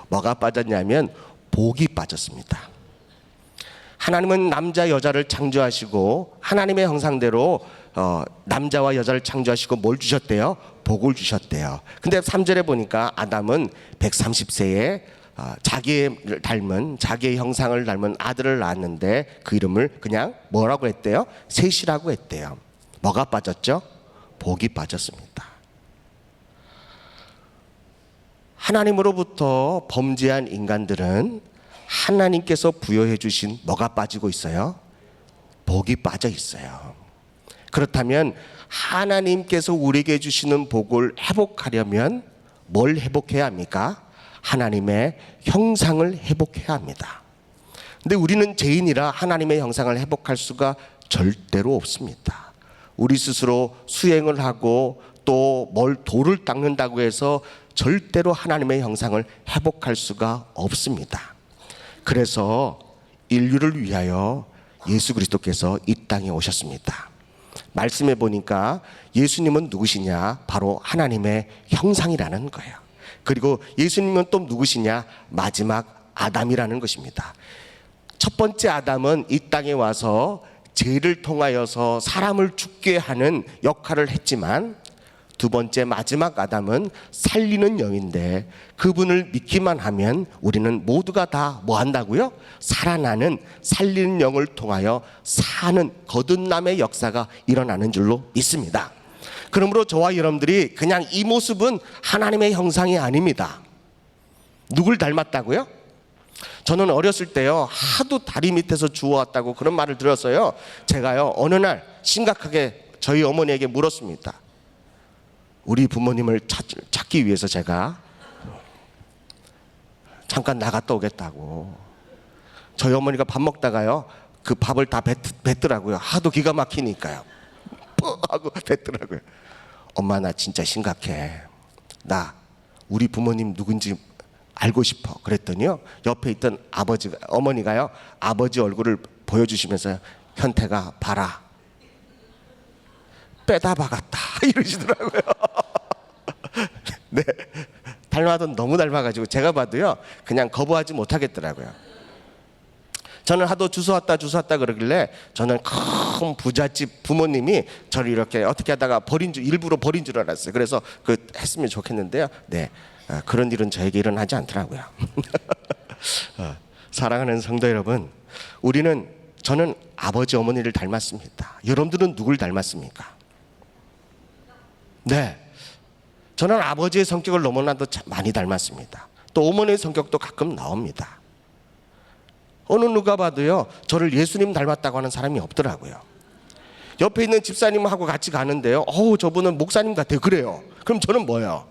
뭐가 빠졌냐면 복이 빠졌습니다. 하나님은 남자 여자를 창조하시고 하나님의 형상대로 남자와 여자를 창조하시고 뭘 주셨대요? 복을 주셨대요. 근데 3절에 보니까 아담은 130세에 자기의 형상을 닮은 아들을 낳았는데 그 이름을 그냥 뭐라고 했대요? 셋이라고 했대요. 뭐가 빠졌죠? 복이 빠졌습니다. 하나님으로부터 범죄한 인간들은 하나님께서 부여해 주신 뭐가 빠지고 있어요? 복이 빠져 있어요. 그렇다면 하나님께서 우리에게 주시는 복을 회복하려면 뭘 회복해야 합니까? 하나님의 형상을 회복해야 합니다. 근데 우리는 죄인이라 하나님의 형상을 회복할 수가 절대로 없습니다. 우리 스스로 수행을 하고 또 돌을 닦는다고 해서 절대로 하나님의 형상을 회복할 수가 없습니다. 그래서 인류를 위하여 예수 그리스도께서 이 땅에 오셨습니다. 말씀해 보니까 예수님은 누구시냐? 바로 하나님의 형상이라는 거예요. 그리고 예수님은 또 누구시냐? 마지막 아담이라는 것입니다. 첫 번째 아담은 이 땅에 와서 죄를 통하여서 사람을 죽게 하는 역할을 했지만, 두 번째 마지막 아담은 살리는 영인데 그분을 믿기만 하면 우리는 모두가 다 뭐 한다고요? 살아나는, 살리는 영을 통하여 사는 거듭남의 역사가 일어나는 줄로 믿습니다. 그러므로 저와 여러분들이 그냥 이 모습은 하나님의 형상이 아닙니다. 누굴 닮았다고요? 저는 어렸을 때요, 하도 다리 밑에서 주워왔다고 그런 말을 들었어요. 제가요, 어느 날 심각하게 저희 어머니에게 물었습니다. 우리 부모님을 찾기 위해서 제가 잠깐 나갔다 오겠다고. 저희 어머니가 밥 먹다가요, 그 밥을 다 뱉더라고요. 하도 기가 막히니까요. 하고 뱉더라고요. 엄마, 나 진짜 심각해. 나 우리 부모님 누군지 알고 싶어. 그랬더니요, 옆에 있던 어머니가요, 아버지 얼굴을 보여주시면서 현태가 봐라, 빼다 박았다 이러시더라고요. 네, 닮아도 너무 닮아가지고 제가 봐도요 그냥 거부하지 못하겠더라고요. 저는 하도 주워왔다 그러길래 저는 큰 부잣집 부모님이 저를 이렇게 어떻게 하다가 일부러 버린 줄 알았어요. 그래서 했으면 좋겠는데요. 네, 그런 일은 저에게 일어나지 않더라고요. 사랑하는 성도 여러분, 저는 아버지 어머니를 닮았습니다. 여러분들은 누굴 닮았습니까? 네, 저는 아버지의 성격을 너무나도 많이 닮았습니다. 또 어머니의 성격도 가끔 나옵니다. 어느 누가 봐도요, 저를 예수님 닮았다고 하는 사람이 없더라고요. 옆에 있는 집사님하고 같이 가는데요, 저분은 목사님 같아요. 그래요. 그럼 저는 뭐예요?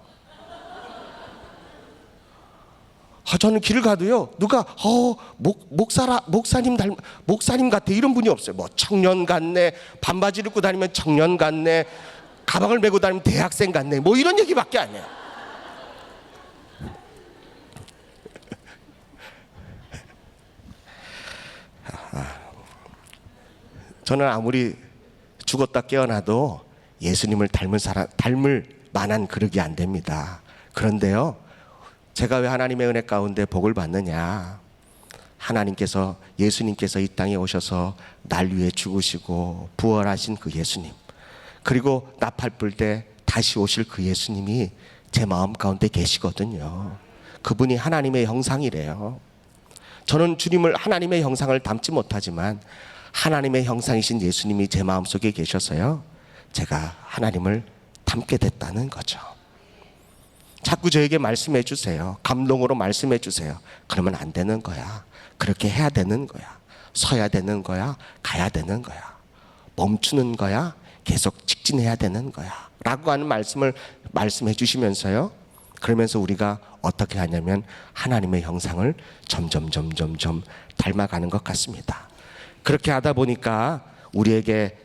저는 길을 가도요, 누가 목사님 같아 이런 분이 없어요. 뭐 청년 같네, 반바지를 입고 다니면 청년 같네, 가방을 메고 다니면 대학생 같네, 뭐 이런 얘기밖에 안 해요. 저는 아무리 죽었다 깨어나도 예수님을 닮을 만한 그릇이 안 됩니다. 그런데요, 제가 왜 하나님의 은혜 가운데 복을 받느냐? 예수님께서 이 땅에 오셔서 날 위해 죽으시고 부활하신 그 예수님, 그리고 나팔 불 때 다시 오실 그 예수님이 제 마음 가운데 계시거든요. 그분이 하나님의 형상이래요. 저는 주님을 하나님의 형상을 닮지 못하지만 하나님의 형상이신 예수님이 제 마음속에 계셔서요, 제가 하나님을 닮게 됐다는 거죠. 자꾸 저에게 말씀해 주세요. 감동으로 말씀해 주세요. 그러면 안 되는 거야. 그렇게 해야 되는 거야. 서야 되는 거야. 가야 되는 거야. 멈추는 거야. 계속 직진해야 되는 거야. 라고 하는 말씀을 말씀해 주시면서요, 그러면서 우리가 어떻게 하냐면 하나님의 형상을 점점 닮아가는 것 같습니다. 그렇게 하다 보니까 우리에게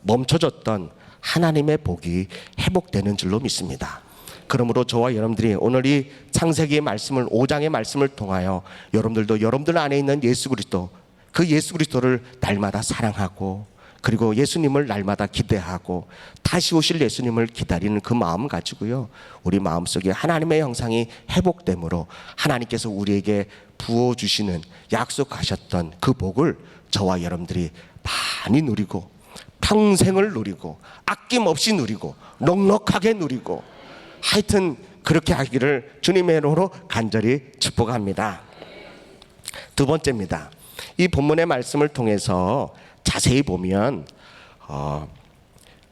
멈춰졌던 하나님의 복이 회복되는 줄로 믿습니다. 그러므로 저와 여러분들이 오늘 이 창세기의 말씀을, 5장의 말씀을 통하여 여러분들도 여러분들 안에 있는 예수 그리스도, 그 예수 그리스도를 날마다 사랑하고, 그리고 예수님을 날마다 기대하고 다시 오실 예수님을 기다리는 그 마음 가지고요, 우리 마음속에 하나님의 형상이 회복됨으로 하나님께서 우리에게 부어주시는, 약속하셨던 그 복을 저와 여러분들이 많이 누리고, 평생을 누리고, 아낌없이 누리고, 넉넉하게 누리고, 하여튼 그렇게 하기를 주님의 이름으로 간절히 축복합니다. 두 번째입니다. 이 본문의 말씀을 통해서 자세히 보면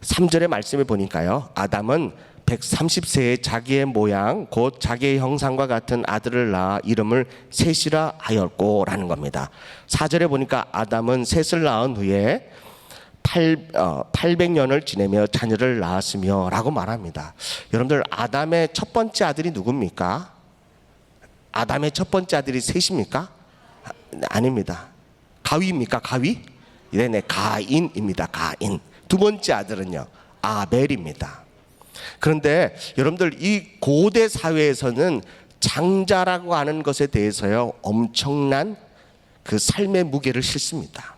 3절의 말씀을 보니까요, 아담은 130세에 자기의 모양 곧 자기의 형상과 같은 아들을 낳아 이름을 셋이라 하였고 라는 겁니다. 4절에 보니까 아담은 셋을 낳은 후에 800년을 지내며 자녀를 낳았으며 라고 말합니다. 여러분들, 아담의 첫 번째 아들이 누굽니까? 아담의 첫 번째 아들이 셋입니까? 아닙니다. 가위입니까? 가위? 네네, 가인입니다. 가인. 두 번째 아들은요, 아벨입니다. 그런데 여러분들, 이 고대 사회에서는 장자라고 하는 것에 대해서요, 엄청난 그 삶의 무게를 싣습니다.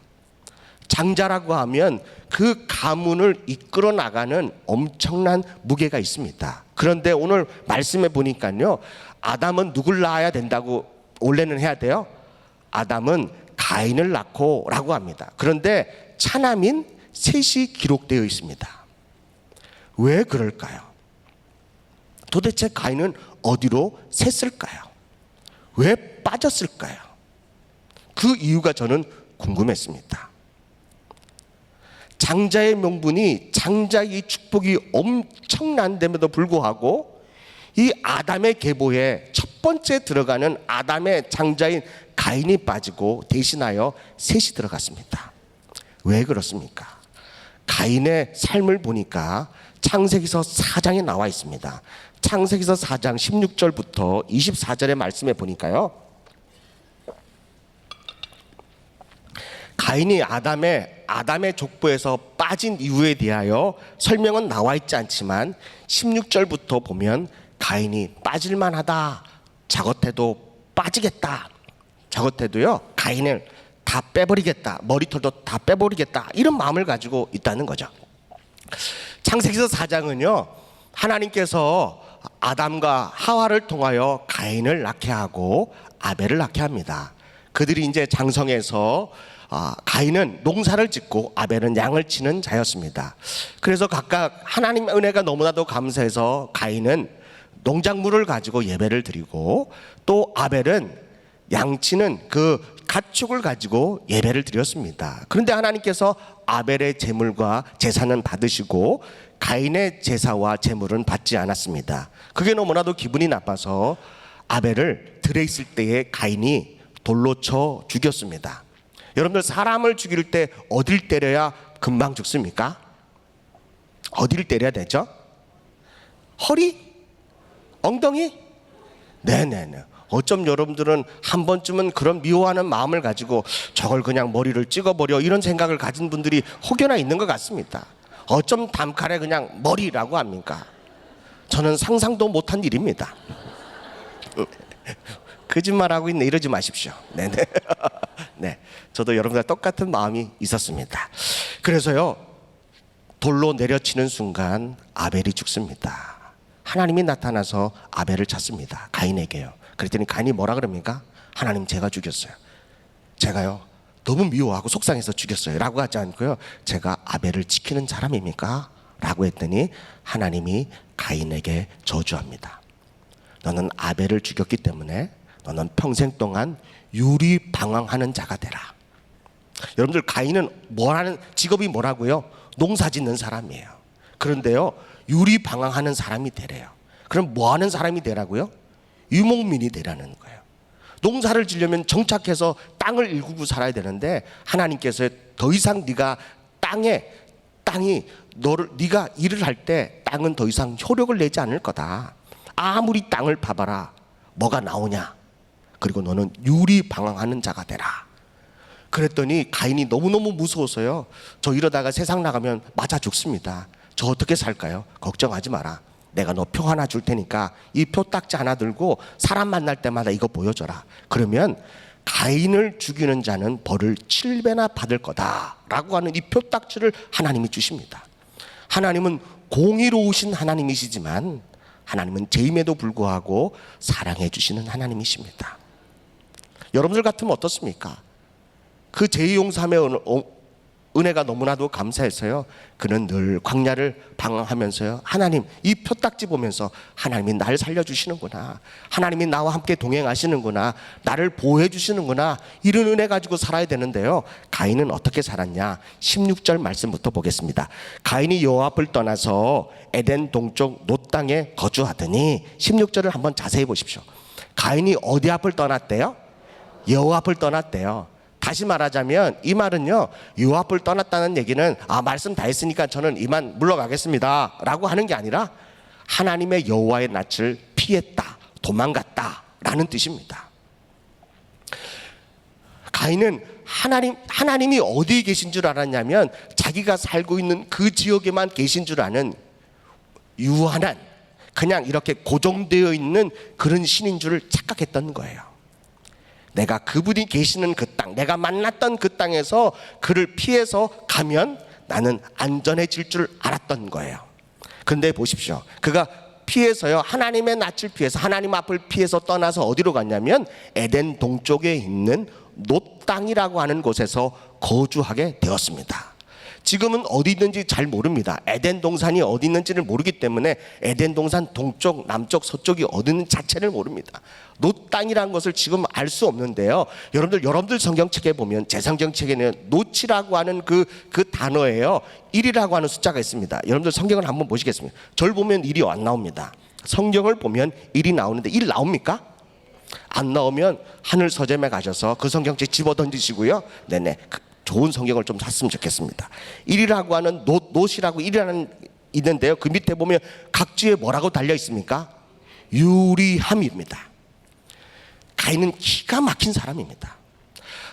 장자라고 하면 그 가문을 이끌어 나가는 엄청난 무게가 있습니다. 그런데 오늘 말씀해 보니까요, 아담은 누굴 낳아야 된다고 원래는 해야 돼요? 아담은 가인을 낳고 라고 합니다. 그런데 차남인 셋이 기록되어 있습니다. 왜 그럴까요? 도대체 가인은 어디로 샜을까요? 왜 빠졌을까요? 그 이유가 저는 궁금했습니다. 장자의 명분이, 장자의 축복이 엄청난데도 불구하고 이 아담의 계보에 첫 번째 들어가는 아담의 장자인 가인이 빠지고 대신하여 셋이 들어갔습니다. 왜 그렇습니까? 가인의 삶을 보니까 창세기서 4장에 나와 있습니다. 창세기서 4장 16절부터 24절의 말씀에 보니까요, 가인이 아담의 족보에서 빠진 이유에 대하여 설명은 나와 있지 않지만 16절부터 보면 가인이 빠질만하다, 저것해도 빠지겠다, 저것해도요 가인을 다 빼버리겠다, 머리털도 다 빼버리겠다, 이런 마음을 가지고 있다는 거죠. 창세기서 4장은요, 하나님께서 아담과 하와를 통하여 가인을 낳게 하고 아벨을 낳게 합니다. 그들이 이제 장성해서 가인은 농사를 짓고 아벨은 양을 치는 자였습니다. 그래서 각각 하나님의 은혜가 너무나도 감사해서 가인은 농작물을 가지고 예배를 드리고 또 아벨은 양치는 그 가축을 가지고 예배를 드렸습니다. 그런데 하나님께서 아벨의 제물과 제사는 받으시고 가인의 제사와 제물은 받지 않았습니다. 그게 너무나도 기분이 나빠서 아벨을 들에 있을 때에 가인이 돌로 쳐 죽였습니다. 여러분들 사람을 죽일 때 어딜 때려야 금방 죽습니까? 어디를 때려야 되죠? 허리? 엉덩이? 네네네. 어쩜 여러분들은 한 번쯤은 그런 미워하는 마음을 가지고 저걸 그냥 머리를 찍어버려 이런 생각을 가진 분들이 혹여나 있는 것 같습니다. 어쩜 담칼에 그냥 머리라고 합니까? 저는 상상도 못한 일입니다. 거짓말하고 있네 이러지 마십시오. 네네. 네, 저도 여러분과 똑같은 마음이 있었습니다. 그래서요 돌로 내려치는 순간 아벨이 죽습니다. 하나님이 나타나서 아벨을 찾습니다. 가인에게요. 그랬더니 가인이 뭐라 그럽니까? 하나님 제가 죽였어요. 제가요 너무 미워하고 속상해서 죽였어요 라고 하지 않고요 제가 아벨을 지키는 사람입니까? 라고 했더니 하나님이 가인에게 저주합니다. 너는 아벨을 죽였기 때문에 너는 평생 동안 유리방황하는 자가 되라. 여러분들 가인은 뭐라는 직업이 뭐라고요? 농사 짓는 사람이에요. 그런데요 유리방황하는 사람이 되래요. 그럼 뭐 하는 사람이 되라고요? 유목민이 되라는 거예요. 농사를 지려면 정착해서 땅을 일구고 살아야 되는데 하나님께서 더 이상 네가 땅이 네가 일을 할 때 땅은 더 이상 효력을 내지 않을 거다. 아무리 땅을 파봐라 뭐가 나오냐. 그리고 너는 유리방황하는 자가 되라. 그랬더니 가인이 너무너무 무서워서요 저 이러다가 세상 나가면 맞아 죽습니다. 저 어떻게 살까요? 걱정하지 마라. 내가 너 표 하나 줄 테니까 이 표 딱지 하나 들고 사람 만날 때마다 이거 보여줘라. 그러면 가인을 죽이는 자는 벌을 7배나 받을 거다 라고 하는 이 표 딱지를 하나님이 주십니다. 하나님은 공의로우신 하나님이시지만 하나님은 죄임에도 불구하고 사랑해 주시는 하나님이십니다. 여러분들 같으면 어떻습니까? 그 죄 용서함의 은혜가 너무나도 감사해서요 그는 늘 광야를 방황하면서요 하나님 이 표딱지 보면서 하나님이 날 살려주시는구나, 하나님이 나와 함께 동행하시는구나, 나를 보호해 주시는구나, 이런 은혜 가지고 살아야 되는데요 가인은 어떻게 살았냐. 16절 말씀부터 보겠습니다. 가인이 여호와 앞을 떠나서 에덴 동쪽 놋 땅에 거주하더니 16절을 한번 자세히 보십시오. 가인이 어디 앞을 떠났대요? 여호와 앞을 떠났대요. 다시 말하자면 이 말은요 여호와 앞을 떠났다는 얘기는 말씀 다 했으니까 저는 이만 물러가겠습니다 라고 하는 게 아니라 하나님의 여호와의 낯을 피했다, 도망갔다 라는 뜻입니다. 가인은 하나님이 어디에 계신 줄 알았냐면 자기가 살고 있는 그 지역에만 계신 줄 아는 유한한 그냥 이렇게 고정되어 있는 그런 신인 줄을 착각했던 거예요. 내가 그분이 계시는 그 땅, 내가 만났던 그 땅에서 그를 피해서 가면 나는 안전해질 줄 알았던 거예요. 그런데 보십시오. 그가 피해서요 하나님의 낯을 피해서 하나님 앞을 피해서 떠나서 어디로 갔냐면 에덴 동쪽에 있는 놋 땅이라고 하는 곳에서 거주하게 되었습니다. 지금은 어디 있는지 잘 모릅니다. 에덴 동산이 어디 있는지를 모르기 때문에 에덴 동산 동쪽, 남쪽, 서쪽이 어디 있는 자체를 모릅니다. 놋 땅이라는 것을 지금 알 수 없는데요 여러분들 성경책에 보면 제 성경책에는 놋이라고 하는 그 단어예요 1이라고 하는 숫자가 있습니다. 여러분들 성경을 한번 보시겠습니다. 절 보면 1이 안 나옵니다. 성경을 보면 1이 나오는데 1 나옵니까? 안 나오면 하늘 서점에 가셔서 그 성경책 집어 던지시고요 네네 좋은 성경을 좀 샀으면 좋겠습니다. 1이라고 하는 놋이라고 1이라는 있는데요 그 밑에 보면 각주에 뭐라고 달려 있습니까? 유리함입니다. 가인은 기가 막힌 사람입니다.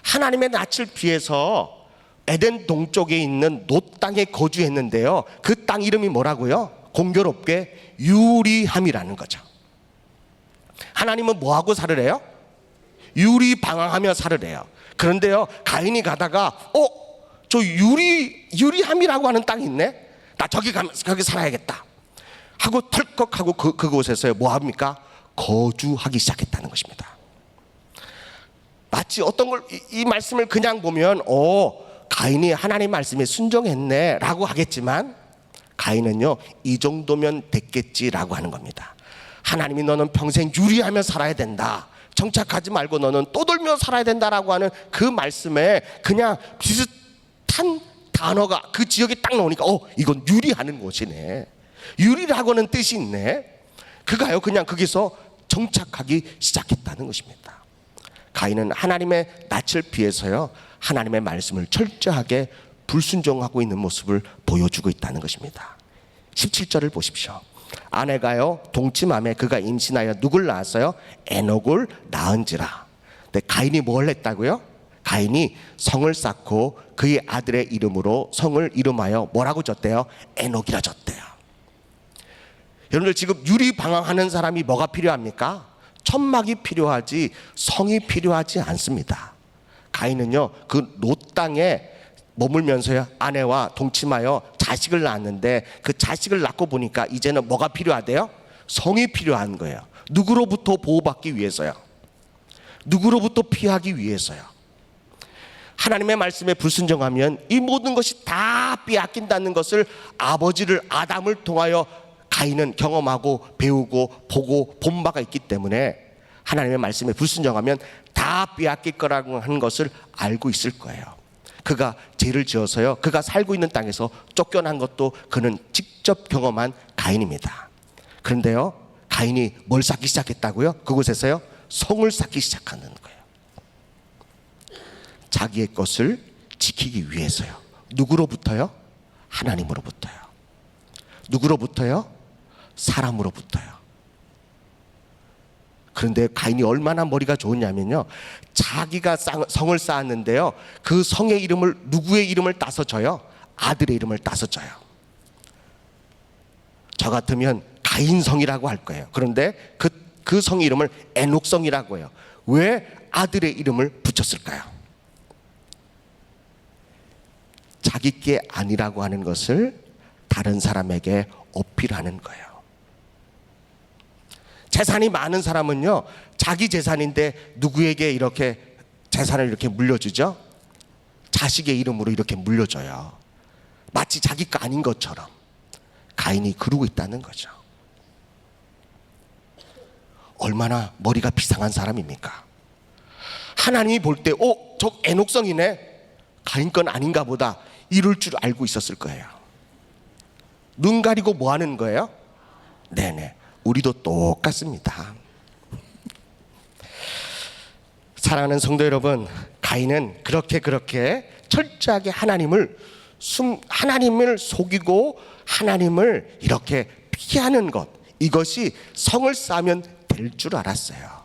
하나님의 낯을 피해서 에덴 동쪽에 있는 놋 땅에 거주했는데요 그 땅 이름이 뭐라고요? 공교롭게 유리함이라는 거죠. 하나님은 뭐하고 살으래요? 유리방황하며 살으래요. 그런데요 가인이 가다가 저 유리함이라고 하는 땅이 있네, 나 저기 살아야겠다 하고 털컥하고 그곳에서 뭐 합니까? 거주하기 시작했다는 것입니다. 마치 어떤 걸 이 말씀을 그냥 보면 가인이 하나님 말씀에 순종했네 라고 하겠지만, 가인은요 이 정도면 됐겠지라고 하는 겁니다. 하나님이 너는 평생 유리하며 살아야 된다, 정착하지 말고 너는 떠돌며 살아야 된다라고 하는 그 말씀에 그냥 비슷한 단어가 그 지역에 딱 나오니까 이건 유리하는 곳이네, 유리라고는 뜻이 있네. 그가요 그냥 거기서 정착하기 시작했다는 것입니다. 가인은 하나님의 낯을 피해서요 하나님의 말씀을 철저하게 불순종하고 있는 모습을 보여주고 있다는 것입니다. 17절을 보십시오. 아내가요 동침함에 그가 임신하여 누굴 낳았어요? 에녹을 낳은지라. 근데 가인이 뭘 했다고요? 가인이 성을 쌓고 그의 아들의 이름으로 성을 이름하여 뭐라고 졌대요? 에녹이라 졌대요. 여러분들 지금 유리방황하는 사람이 뭐가 필요합니까? 천막이 필요하지 성이 필요하지 않습니다. 가인은요 그 롯 땅에 머물면서요 아내와 동침하여 자식을 낳았는데, 그 자식을 낳고 보니까 이제는 뭐가 필요하대요? 성이 필요한 거예요. 누구로부터 보호받기 위해서요? 누구로부터 피하기 위해서요? 하나님의 말씀에 불순종하면 이 모든 것이 다 빼앗긴다는 것을 아버지를 아담을 통하여 가인은 경험하고 배우고 보고 본 바가 있기 때문에 하나님의 말씀에 불순종하면 다 빼앗길 거라고 하는 것을 알고 있을 거예요. 그가 죄를 지어서요 그가 살고 있는 땅에서 쫓겨난 것도 그는 직접 경험한 가인입니다. 그런데요 가인이 뭘 쌓기 시작했다고요? 그곳에서요 성을 쌓기 시작하는 거예요. 자기의 것을 지키기 위해서요. 누구로부터요? 하나님으로부터요. 누구로부터요? 사람으로부터요. 그런데 가인이 얼마나 머리가 좋으냐면요 자기가 성을 쌓았는데요 그 성의 이름을 누구의 이름을 따서 져요? 아들의 이름을 따서 져요. 저 같으면 가인성이라고 할 거예요. 그런데 그 성 이름을 에녹성이라고 해요. 왜 아들의 이름을 붙였을까요? 자기 게 아니라고 하는 것을 다른 사람에게 어필하는 거예요. 재산이 많은 사람은요 자기 재산인데 누구에게 이렇게 재산을 이렇게 물려주죠? 자식의 이름으로 이렇게 물려줘요. 마치 자기 거 아닌 것처럼. 가인이 그러고 있다는 거죠. 얼마나 머리가 비상한 사람입니까? 하나님이 볼 때 저 에녹성이네, 가인 건 아닌가 보다, 이럴 줄 알고 있었을 거예요. 눈 가리고 뭐 하는 거예요? 네네, 우리도 똑같습니다. 사랑하는 성도 여러분, 가인은 그렇게 철저하게 하나님을 속이고 하나님을 이렇게 피하는 것, 이것이 성을 쌓으면 될 줄 알았어요.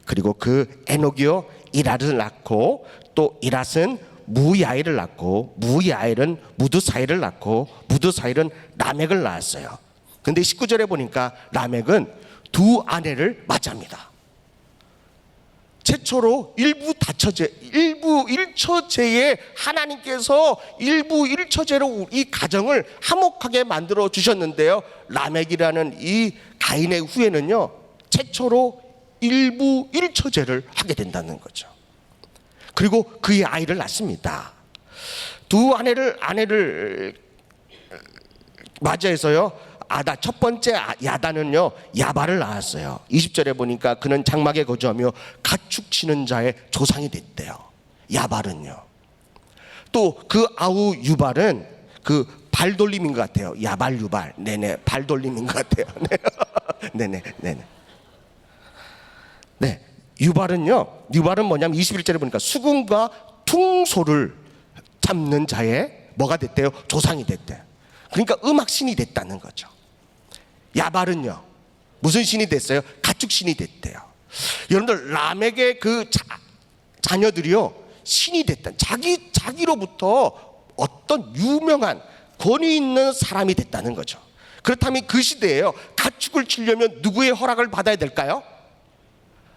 그리고 그 에녹이요 이랏을 낳고, 또 이랏은 무야일을 낳고, 무야일은 무드사일을 낳고, 무드사일은 라멕을 낳았어요. 근데 19절에 보니까 라멕은 두 아내를 맞이합니다. 최초로 일부 일처제에 하나님께서 일부 일처제로 이 가정을 화목하게 만들어 주셨는데요, 라멕이라는 이 가인의 후예는요 최초로 일부 일처제를 하게 된다는 거죠. 그리고 그의 아이를 낳습니다. 두 아내를 맞이해서요 첫 번째 야단은요 야발을 낳았어요. 20절에 보니까 그는 장막에 거주하며 가축 치는 자의 조상이 됐대요. 야발은요. 또 그 아우 유발은 그 발돌림인 것 같아요. 야발 유발, 네네, 발돌림인 것 같아요. 네네. 네, 유발은 뭐냐면 21절에 보니까 수금과 퉁소를 잡는 자의 뭐가 됐대요? 조상이 됐대요. 그러니까 음악신이 됐다는 거죠. 야발은요 무슨 신이 됐어요? 가축신이 됐대요. 여러분들, 라멕의 그 자녀들이요 신이 됐다. 자기로부터 어떤 유명한 권위 있는 사람이 됐다는 거죠. 그렇다면 그 시대에요 가축을 치려면 누구의 허락을 받아야 될까요?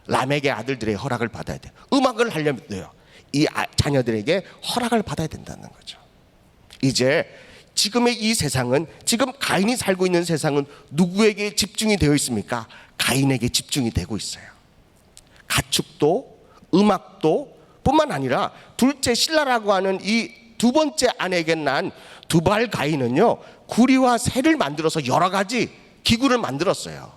라멕의 아들들의 허락을 받아야 돼요. 음악을 하려면요 이 자녀들에게 허락을 받아야 된다는 거죠. 이제 지금의 이 세상은, 지금 가인이 살고 있는 세상은 누구에게 집중이 되어 있습니까? 가인에게 집중이 되고 있어요. 가축도 음악도 뿐만 아니라 둘째 실라라고 하는 이 두 번째 아내에게 난 두발 가인은요, 구리와 쇠를 만들어서 여러 가지 기구를 만들었어요.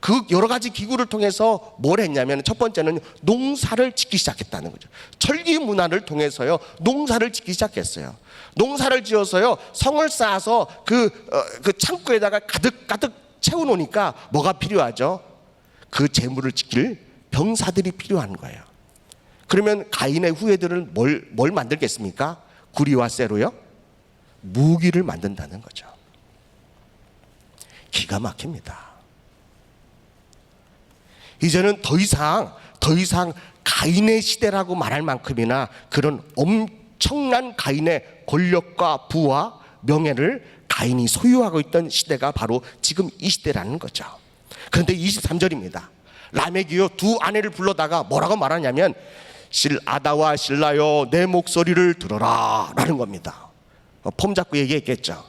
그 여러 가지 기구를 통해서 뭘 했냐면, 첫 번째는 농사를 짓기 시작했다는 거죠. 철기 문화를 통해서요, 농사를 짓기 시작했어요. 농사를 지어서요, 성을 쌓아서 그 창고에다가 가득 채워놓으니까 뭐가 필요하죠? 그 재물을 지킬 병사들이 필요한 거예요. 그러면 가인의 후예들은 뭘 만들겠습니까? 구리와 쇠로요? 무기를 만든다는 거죠. 기가 막힙니다. 이제는 더 이상 가인의 시대라고 말할 만큼이나 그런 엄청난 가인의 권력과 부와 명예를 가인이 소유하고 있던 시대가 바로 지금 이 시대라는 거죠. 그런데 23절입니다. 라멕이요, 두 아내를 불러다가 뭐라고 말하냐면, 아다와 실라여 내 목소리를 들어라 라는 겁니다. 폼 잡고 얘기했겠죠.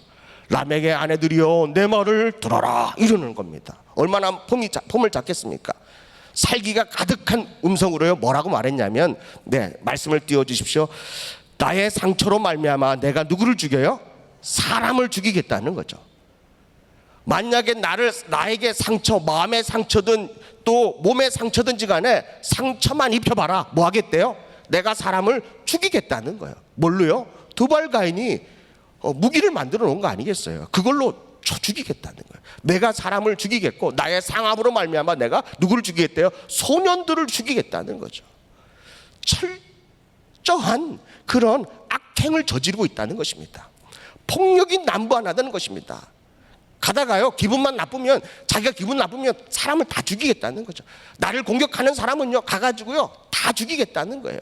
라멕의 아내들이여 내 말을 들어라 이러는 겁니다. 얼마나 폼을 잡겠습니까? 살기가 가득한 음성으로요, 뭐라고 말했냐면, 말씀을 띄워주십시오. 나의 상처로 말미암아 내가 누구를 죽여요? 사람을 죽이겠다는 거죠. 만약에 나에게 상처, 마음의 상처든 또 몸의 상처든지 간에 상처만 입혀봐라. 뭐 하겠대요? 내가 사람을 죽이겠다는 거예요. 뭘로요? 두발 가인이 무기를 만들어 놓은 거 아니겠어요? 그걸로 죽이겠다는 거예요. 내가 사람을 죽이겠고, 나의 상함으로 말미암아 내가 누구를 죽이겠대요? 소년들을 죽이겠다는 거죠. 철저한 그런 악행을 저지르고 있다는 것입니다. 폭력이 남부 안 하다는 것입니다. 가다가요, 자기가 기분 나쁘면 사람을 다 죽이겠다는 거죠. 나를 공격하는 사람은요, 가가지고요 다 죽이겠다는 거예요.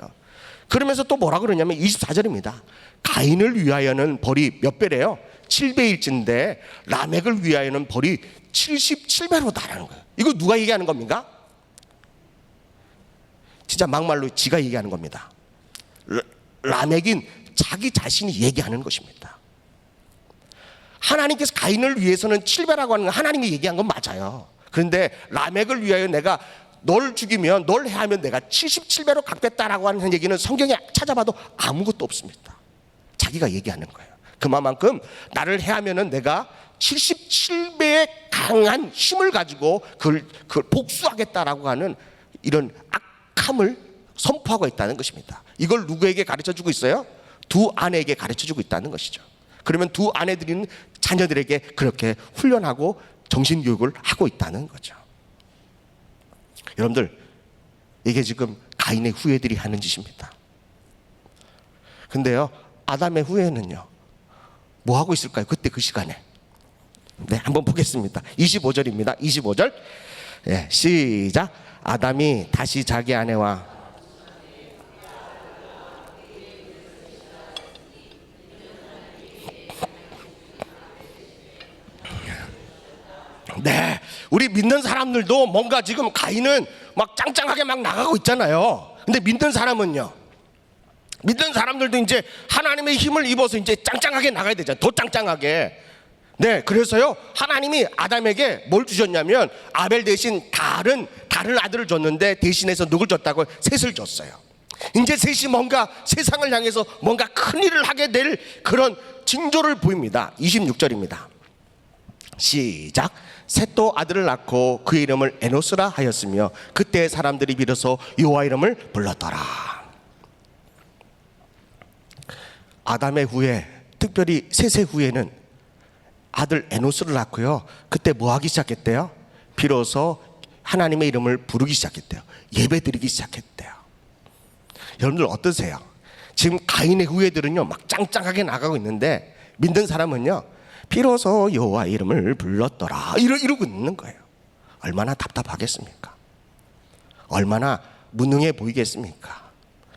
그러면서 또 뭐라 그러냐면 24절입니다. 가인을 위하여는 벌이 몇 배래요? 7배일진데 라멕을 위하여는 벌이 77배로 달하는 거예요. 이거 누가 얘기하는 겁니까? 진짜 막말로 지가 얘기하는 겁니다. 라멕인 자기 자신이 얘기하는 것입니다. 하나님께서 가인을 위해서는 7배라고 하는 건 하나님이 얘기한 건 맞아요. 그런데 라멕을 위하여 내가 널 죽이면, 널 해하면 내가 77배로 갚겠다라고 하는 얘기는 성경에 찾아봐도 아무것도 없습니다. 자기가 얘기하는 거예요. 그만큼 나를 해하면은 내가 77배의 강한 힘을 가지고 그걸 복수하겠다라고 하는 이런 악함을 선포하고 있다는 것입니다. 이걸 누구에게 가르쳐주고 있어요? 두 아내에게 가르쳐주고 있다는 것이죠. 그러면 두 아내들은 자녀들에게 그렇게 훈련하고 정신교육을 하고 있다는 거죠. 여러분들, 이게 지금 가인의 후예들이 하는 짓입니다. 근데요, 아담의 후예는요, 뭐 하고 있을까요? 그때 그 시간에. 한번 보겠습니다. 25절입니다. 25절. 시작. 아담이 다시 자기 아내와 우리 믿는 사람들도 뭔가 지금 가인은 막 짱짱하게 막 나가고 있잖아요. 근데 믿는 사람은요, 믿는 사람들도 이제 하나님의 힘을 입어서 이제 짱짱하게 나가야 되잖아요. 더 짱짱하게. 그래서요, 하나님이 아담에게 뭘 주셨냐면 아벨 대신 다른 아들을 줬는데, 대신해서 누굴 줬다고? 셋을 줬어요. 이제 셋이 뭔가 세상을 향해서 뭔가 큰 일을 하게 될 그런 징조를 보입니다. 26절입니다. 시작. 셋도 아들을 낳고 그의 이름을 에노스라 하였으며 그때 사람들이 빌어서 여호와 이름을 불렀더라. 아담의 후에, 특별히 셋의 후에는 아들 에노스를 낳고요, 그때 뭐 하기 시작했대요? 비로소 하나님의 이름을 부르기 시작했대요. 예배드리기 시작했대요. 여러분들 어떠세요? 지금 가인의 후예들은요 막 짱짱하게 나가고 있는데, 믿는 사람은요 비로소 여호와 이름을 불렀더라 이러고 있는 거예요. 얼마나 답답하겠습니까? 얼마나 무능해 보이겠습니까?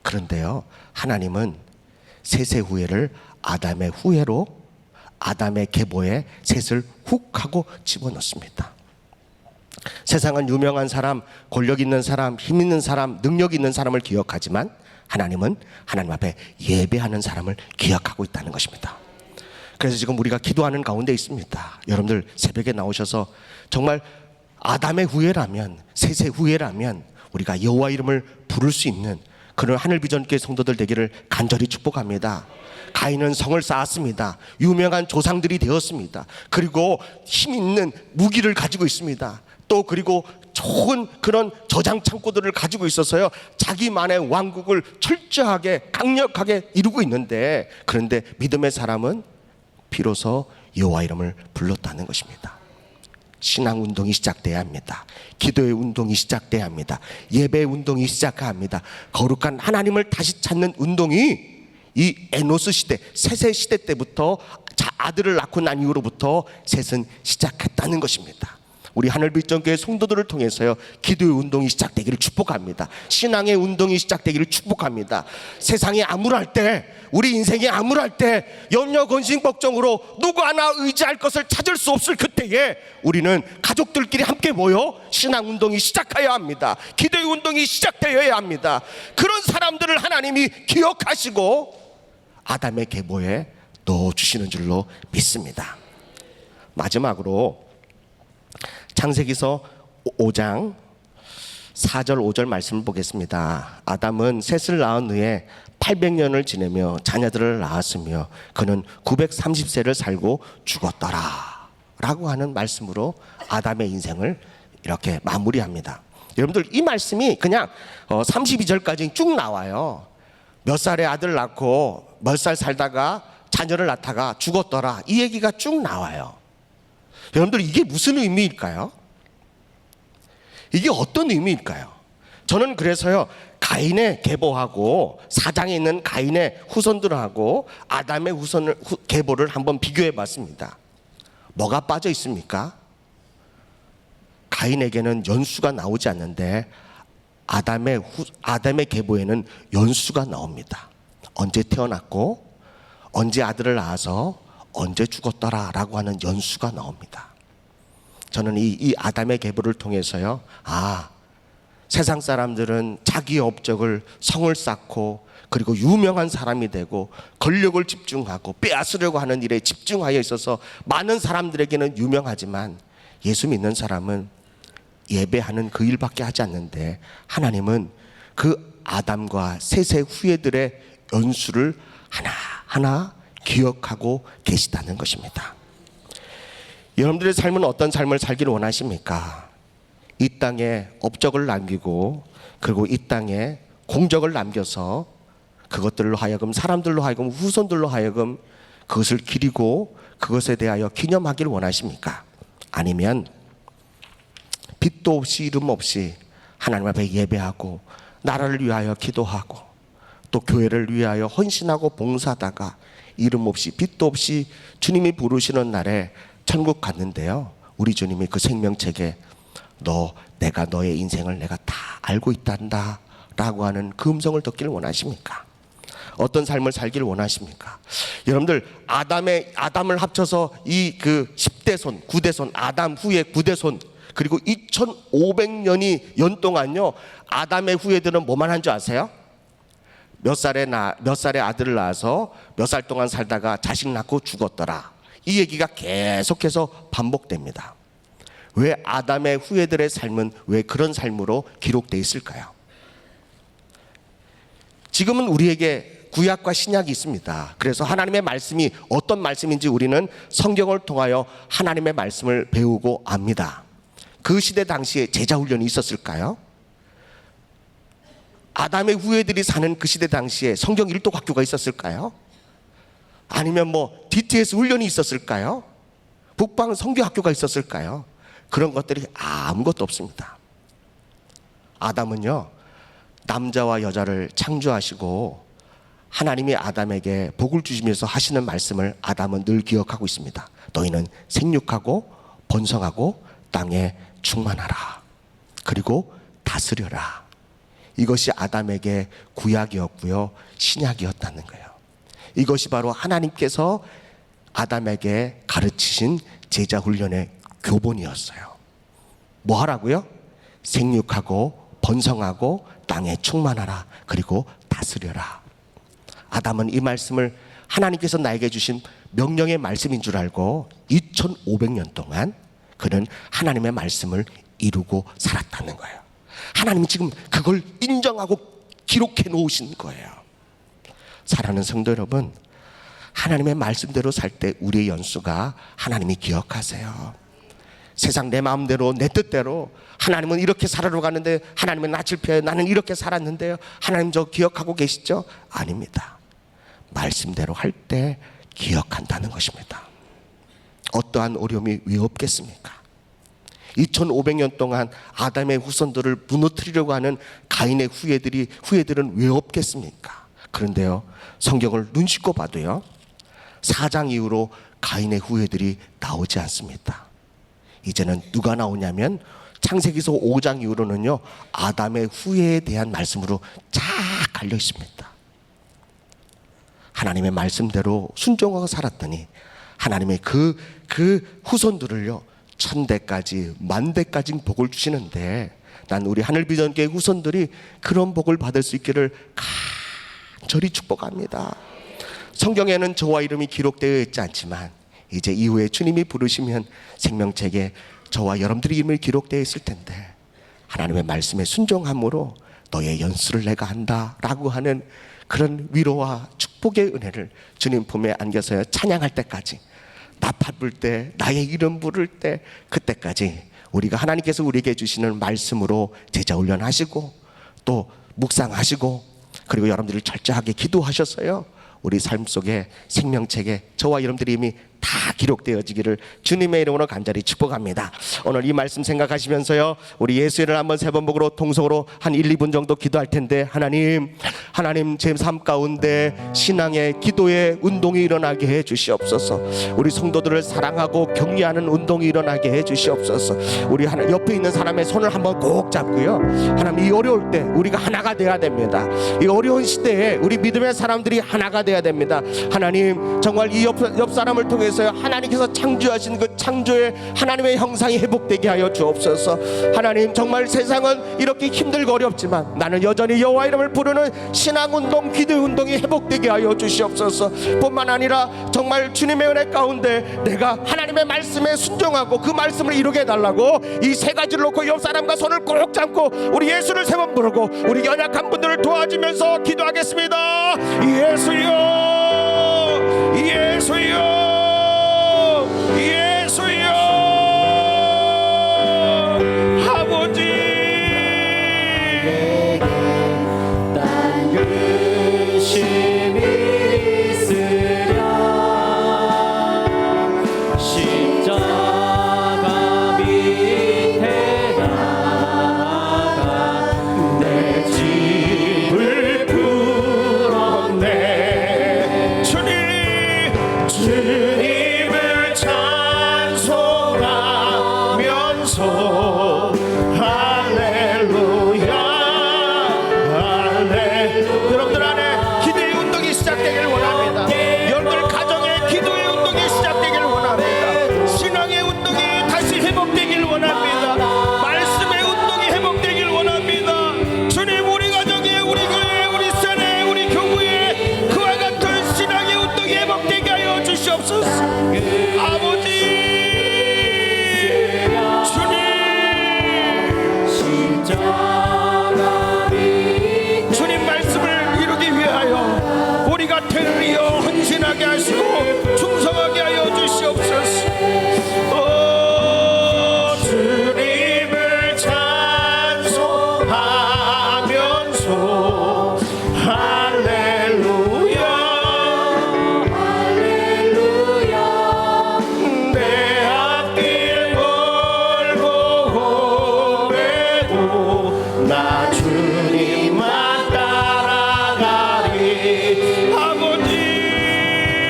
그런데요, 하나님은 셋의 후예를 아담의 후예로, 아담의 계보에 셋을 훅 하고 집어넣습니다. 세상은 유명한 사람, 권력 있는 사람, 힘 있는 사람, 능력 있는 사람을 기억하지만 하나님은 하나님 앞에 예배하는 사람을 기억하고 있다는 것입니다. 그래서 지금 우리가 기도하는 가운데 있습니다. 여러분들 새벽에 나오셔서 정말 아담의 후예라면, 셋의 후예라면 우리가 여호와 이름을 부를 수 있는 그런 하늘비전교회 성도들 되기를 간절히 축복합니다. 가인은 성을 쌓았습니다. 유명한 조상들이 되었습니다. 그리고 힘 있는 무기를 가지고 있습니다. 또 그리고 좋은 그런 저장 창고들을 가지고 있어서요, 자기만의 왕국을 철저하게 강력하게 이루고 있는데, 그런데 믿음의 사람은 비로소 여호와 이름을 불렀다는 것입니다. 신앙 운동이 시작돼야 합니다. 기도의 운동이 시작돼야 합니다. 예배의 운동이 시작해야 합니다. 거룩한 하나님을 다시 찾는 운동이 이 에노스 시대, 셋의 시대 때부터 아들을 낳고 난 이후로부터 셋은 시작했다는 것입니다. 우리 하늘빛전교회 성도들을 통해서요, 기도의 운동이 시작되기를 축복합니다. 신앙의 운동이 시작되기를 축복합니다. 세상이 암울할 때, 우리 인생이 암울할 때, 염려 근심 걱정으로 누구 하나 의지할 것을 찾을 수 없을 그때에 우리는 가족들끼리 함께 모여 신앙 운동이 시작해야 합니다. 기도의 운동이 시작되어야 합니다. 그런 사람들을 하나님이 기억하시고 아담의 계보에 넣어주시는 줄로 믿습니다. 마지막으로 창세기서 5장 4절 5절 말씀을 보겠습니다. 아담은 셋을 낳은 후에 800년을 지내며 자녀들을 낳았으며 그는 930세를 살고 죽었더라 라고 하는 말씀으로 아담의 인생을 이렇게 마무리합니다. 여러분들, 이 말씀이 그냥 32절까지 쭉 나와요. 몇 살에 아들 낳고 몇 살 살다가 자녀를 낳다가 죽었더라, 이 얘기가 쭉 나와요. 여러분들, 이게 무슨 의미일까요? 이게 어떤 의미일까요? 저는 그래서요, 가인의 계보하고 사장에 있는 가인의 후손들하고 아담의 계보를 한번 비교해 봤습니다. 뭐가 빠져 있습니까? 가인에게는 연수가 나오지 않는데 아담의 계보에는 연수가 나옵니다. 언제 태어났고 언제 아들을 낳아서 언제 죽었더라 라고 하는 연수가 나옵니다. 저는 이 아담의 계보를 통해서요, 세상 사람들은 자기의 업적을, 성을 쌓고 그리고 유명한 사람이 되고 권력을 집중하고 빼앗으려고 하는 일에 집중하여 있어서 많은 사람들에게는 유명하지만 예수 믿는 사람은 예배하는 그 일밖에 하지 않는데, 하나님은 그 아담과 셋의 후예들의 연수를 하나하나 기억하고 계시다는 것입니다. 여러분들의 삶은 어떤 삶을 살기를 원하십니까? 이 땅에 업적을 남기고 그리고 이 땅에 공적을 남겨서 그것들로 하여금, 사람들로 하여금, 후손들로 하여금 그것을 기리고 그것에 대하여 기념하기를 원하십니까? 아니면 빛도 없이 이름 없이 하나님 앞에 예배하고 나라를 위하여 기도하고 또 교회를 위하여 헌신하고 봉사하다가 이름 없이 빛도 없이 주님이 부르시는 날에 천국 갔는데요, 우리 주님이 그 생명책에 내가 너의 인생을 내가 다 알고 있단다 라고 하는 그 음성을 듣기를 원하십니까? 어떤 삶을 살기를 원하십니까? 여러분들, 아담을 합쳐서 이 그 10대손, 9대손, 아담 후에 9대손, 그리고 2500년이 연 동안요, 아담의 후예들은 뭐만 한 줄 아세요? 몇 살에 아들을 낳아서 몇 살 동안 살다가 자식 낳고 죽었더라, 이 얘기가 계속해서 반복됩니다. 왜 아담의 후예들의 삶은 왜 그런 삶으로 기록되어 있을까요? 지금은 우리에게 구약과 신약이 있습니다. 그래서 하나님의 말씀이 어떤 말씀인지 우리는 성경을 통하여 하나님의 말씀을 배우고 압니다. 그 시대 당시에 제자훈련이 있었을까요? 아담의 후예들이 사는 그 시대 당시에 성경 일독학교가 있었을까요? 아니면 DTS 훈련이 있었을까요? 북방 선교학교가 있었을까요? 그런 것들이 아무것도 없습니다. 아담은요, 남자와 여자를 창조하시고 하나님이 아담에게 복을 주시면서 하시는 말씀을 아담은 늘 기억하고 있습니다. 너희는 생육하고 번성하고 땅에 충만하라, 그리고 다스려라. 이것이 아담에게 구약이었고요, 신약이었다는 거예요. 이것이 바로 하나님께서 아담에게 가르치신 제자훈련의 교본이었어요. 뭐 하라고요? 생육하고 번성하고 땅에 충만하라, 그리고 다스려라. 아담은 이 말씀을 하나님께서 나에게 주신 명령의 말씀인 줄 알고 2500년 동안 그는 하나님의 말씀을 이루고 살았다는 거예요. 하나님이 지금 그걸 인정하고 기록해 놓으신 거예요. 사랑하는 성도 여러분, 하나님의 말씀대로 살 때 우리의 연수가 하나님이 기억하세요. 세상 내 마음대로 내 뜻대로 하나님은 이렇게 살아러 가는데 하나님은 낯을 피해 나는 이렇게 살았는데요, 하나님 저 기억하고 계시죠? 아닙니다. 말씀대로 할 때 기억한다는 것입니다. 어떠한 어려움이 왜 없겠습니까? 2500년 동안 아담의 후손들을 무너뜨리려고 하는 가인의 후예들은 왜 없겠습니까? 그런데요, 성경을 눈 씻고 봐도요, 4장 이후로 가인의 후예들이 나오지 않습니다. 이제는 누가 나오냐면 창세기서 5장 이후로는요, 아담의 후예에 대한 말씀으로 쫙 깔려 있습니다. 하나님의 말씀대로 순종하고 살았더니 하나님의 그 후손들을요, 1000대까지 10,000대까지 복을 주시는데, 난 우리 하늘비전교회 후손들이 그런 복을 받을 수 있기를 간절히 축복합니다. 성경에는 저와 이름이 기록되어 있지 않지만 이제 이후에 주님이 부르시면 생명책에 저와 여러분들의 이름이 기록되어 있을 텐데, 하나님의 말씀에 순종함으로 너의 연수를 내가 한다라고 하는 그런 위로와 축복의 은혜를 주님 품에 안겨서 찬양할 때까지, 나 바쁠 때, 나의 이름 부를 때, 그때까지 우리가 하나님께서 우리에게 주시는 말씀으로 제자 훈련하시고 또 묵상하시고, 그리고 여러분들이 철저하게 기도하셔서요, 우리 삶 속에 생명책에 저와 여러분들의 이름이 다 기록되어지기를 주님의 이름으로 간절히 축복합니다. 오늘 이 말씀 생각하시면서요, 우리 예수를 한번 세 번 보고 통성으로 한 1, 2분 정도 기도할 텐데, 하나님 제 삶 가운데 신앙의 기도의 운동이 일어나게 해 주시옵소서. 우리 성도들을 사랑하고 격려하는 운동이 일어나게 해 주시옵소서. 우리 옆에 있는 사람의 손을 한번 꼭 잡고요, 하나님 이 어려울 때 우리가 하나가 돼야 됩니다. 이 어려운 시대에 우리 믿음의 사람들이 하나가 돼야 됩니다. 하나님, 정말 이 옆 사람을 통해서 하나님께서 창조하신 그 창조의 하나님의 형상이 회복되게 하여 주옵소서. 하나님, 정말 세상은 이렇게 힘들고 어렵지만 나는 여전히 여호와 이름을 부르는 신앙운동, 기도운동이 회복되게 하여 주시옵소서. 뿐만 아니라 정말 주님의 은혜 가운데 내가 하나님의 말씀에 순종하고 그 말씀을 이루게 해달라고 이 세 가지를 놓고 옆 사람과 손을 꼭 잡고 우리 예수를 세 번 부르고 우리 연약한 분들을 도와주면서 기도하겠습니다. 예수여, 예수여, 예수여, 아버지, 딴 근심이 있으랴 십자가 밑에 나가 내 짐을 풀었네. 주님을 찬송하면서 할렐루야, 할렐루야. 여러분들 안에 기도의 운동이 시작되길 원합니다. 여러분들 가정의 기도의 운동이 시작되길 원합니다. 신앙의 운동이 다시 회복되길 원합니다. 말씀의 운동이 회복되길 원합니다. 주님, 우리 가정에, 우리 교회에, 우리 세대에, 우리 교구에 그와 같은 신앙의 운동이 회복되게 하여 주시옵소서. 아버지, 주님 말씀을 이루기 위하여 우리 같은 이여 헌신하게 하시고 충성하게 하여 주시옵소서. 주님을 찬송하면서 할렐루야, 할렐루야. 내 앞길 멀고 오래도 나 주님만 따라가리. 아버지,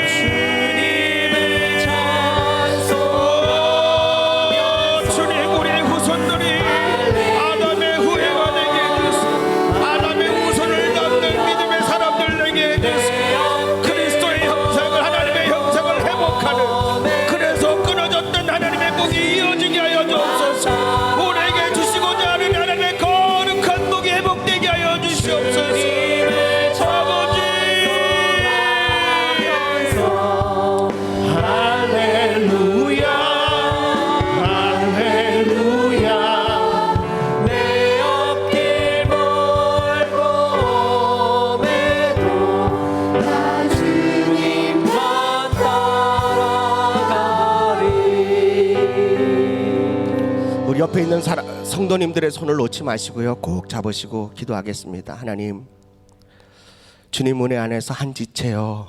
주님을 찬송. 주님, 우리의 후손들이 아담의 후예가 되게 해주세요. 아담의 후손을 남는 믿음의 사람들 되게 해주세요. 그리스도의 형상을, 하나님의 형상을 회복하는, 그래서 끊어졌던 하나님의 복이 이어지게 하여 주옵소서. 우리에게 주시고자 하는 하나님의 거룩한 복이 회복되게 옆에 있는 성도님들의 손을 놓지 마시고요, 꼭 잡으시고 기도하겠습니다. 하나님, 주님 은혜 안에서 한 지체요,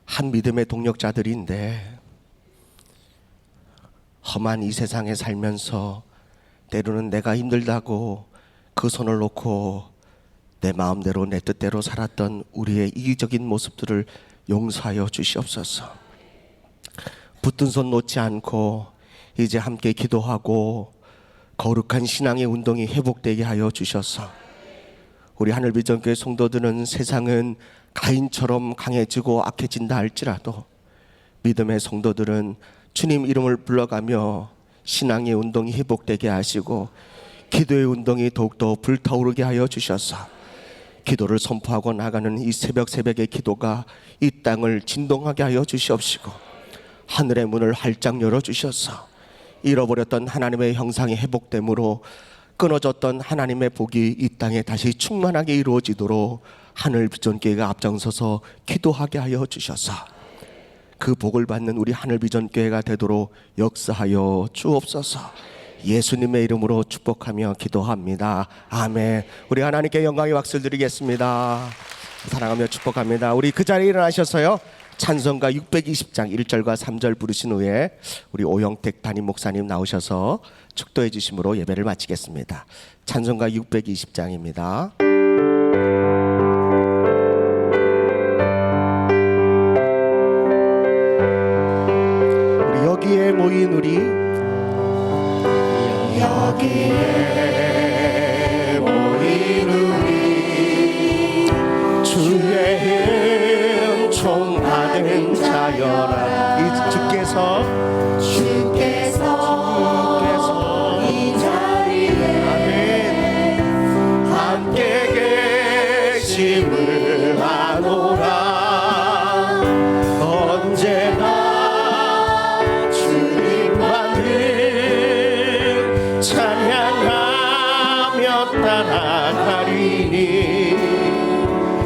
한 믿음의 동력자들인데 험한 이 세상에 살면서 때로는 내가 힘들다고 그 손을 놓고 내 마음대로 내 뜻대로 살았던 우리의 이기적인 모습들을 용서하여 주시옵소서. 붙든 손 놓지 않고 이제 함께 기도하고 거룩한 신앙의 운동이 회복되게 하여 주셔서 우리 하늘비전교회 성도들은 세상은 가인처럼 강해지고 악해진다 할지라도 믿음의 성도들은 주님 이름을 불러가며 신앙의 운동이 회복되게 하시고 기도의 운동이 더욱더 불타오르게 하여 주셔서 기도를 선포하고 나가는 이 새벽의 기도가 이 땅을 진동하게 하여 주시옵시고 하늘의 문을 활짝 열어주셔서 잃어버렸던 하나님의 형상이 회복됨으로 끊어졌던 하나님의 복이 이 땅에 다시 충만하게 이루어지도록 하늘비전교회가 앞장서서 기도하게 하여 주셔서 그 복을 받는 우리 하늘비전교회가 되도록 역사하여 주옵소서. 예수님의 이름으로 축복하며 기도합니다. 아멘. 우리 하나님께 영광의 박수를 드리겠습니다. 사랑하며 축복합니다. 우리 그 자리에 일어나셔서요, 찬송가 620장 1절과 3절 부르신 후에 우리 오영택 담임 목사님 나오셔서 축도해 주심으로 예배를 마치겠습니다. 찬송가 620장입니다. 우리 여기에 모인 우리 여기에 모인 우리 주의 은총 받은 자여라. 이 주께서 이 자리에 함께 계심을 아노라. 언제나 주님만을 찬양하며 따라가리니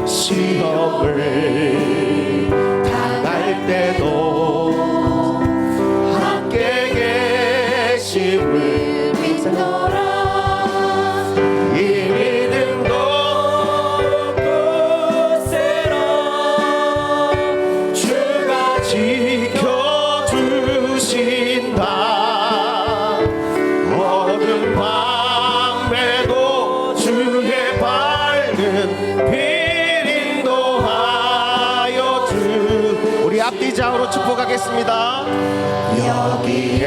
시험을 당할 때도 함께 계심을 믿노라. 이 믿음도 굳세라. 주가 지켜주신다. 어두운 밤에도 주의 밝은 빛 인도하여 주. 우리 앞뒤 좌우로 축복하겠습니다. 여기에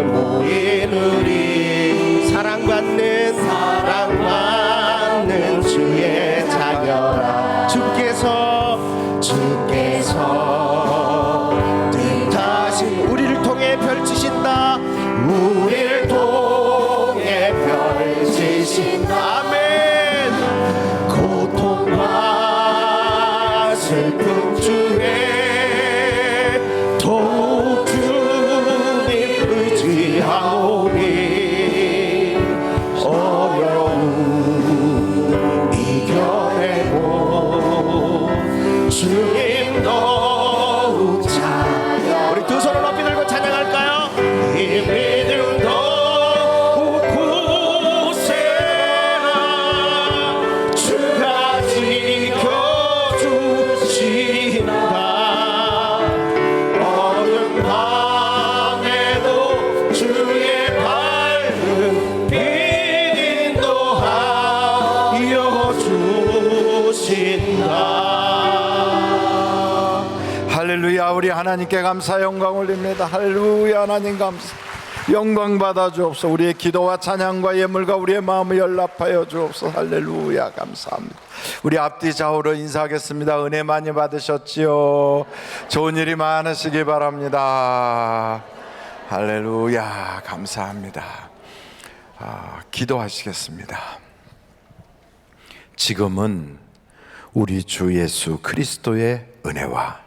모인 우리 사랑받는 주의 자녀라. 주께서 뜻하신 우리를 통해 펼치신다. 우리를 통해 펼치신다. 아멘. 고통과 슬픔 중에 더욱 주님 의지하오니 어려움 이겨내고 주님 더욱 찬양. 우리 두 손을 높이 들고 찬양할까요? 이 믿음도 굳세라. 주가 지켜주신다. 어두운 밤에도 주의 밝은 빛 인도하여 주신다. 할렐루야. 우리 하나님께 감사 영광 올립니다. 할렐루야. 하나님 감사 영광 받아 주옵소서. 우리의 기도와 찬양과 예물과 우리의 마음을 연락하여 주옵소서. 할렐루야. 감사합니다. 우리 앞뒤 좌우로 인사하겠습니다. 은혜 많이 받으셨지요? 좋은 일이 많으시기 바랍니다. 할렐루야. 감사합니다. 기도하시겠습니다. 지금은 우리 주 예수 그리스도의 은혜와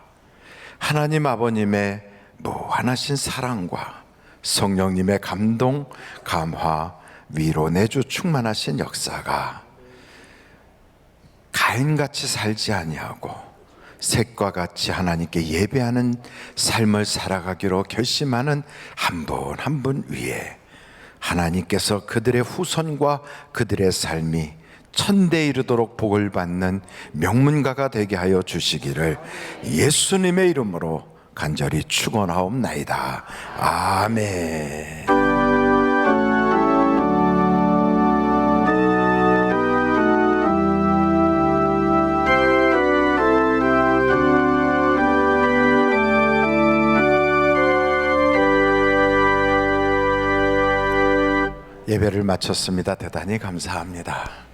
하나님 아버님의 무한하신 사랑과 성령님의 감동, 감화, 위로, 내주 충만하신 역사가 가인같이 살지 아니하고 색과 같이 하나님께 예배하는 삶을 살아가기로 결심하는 한 분 한 분 위에 하나님께서 그들의 후손과 그들의 삶이 천대에 이르도록 복을 받는 명문가가 되게 하여 주시기를 예수님의 이름으로 간절히 축원하옵나이다. 아멘. 예배를 마쳤습니다. 대단히 감사합니다.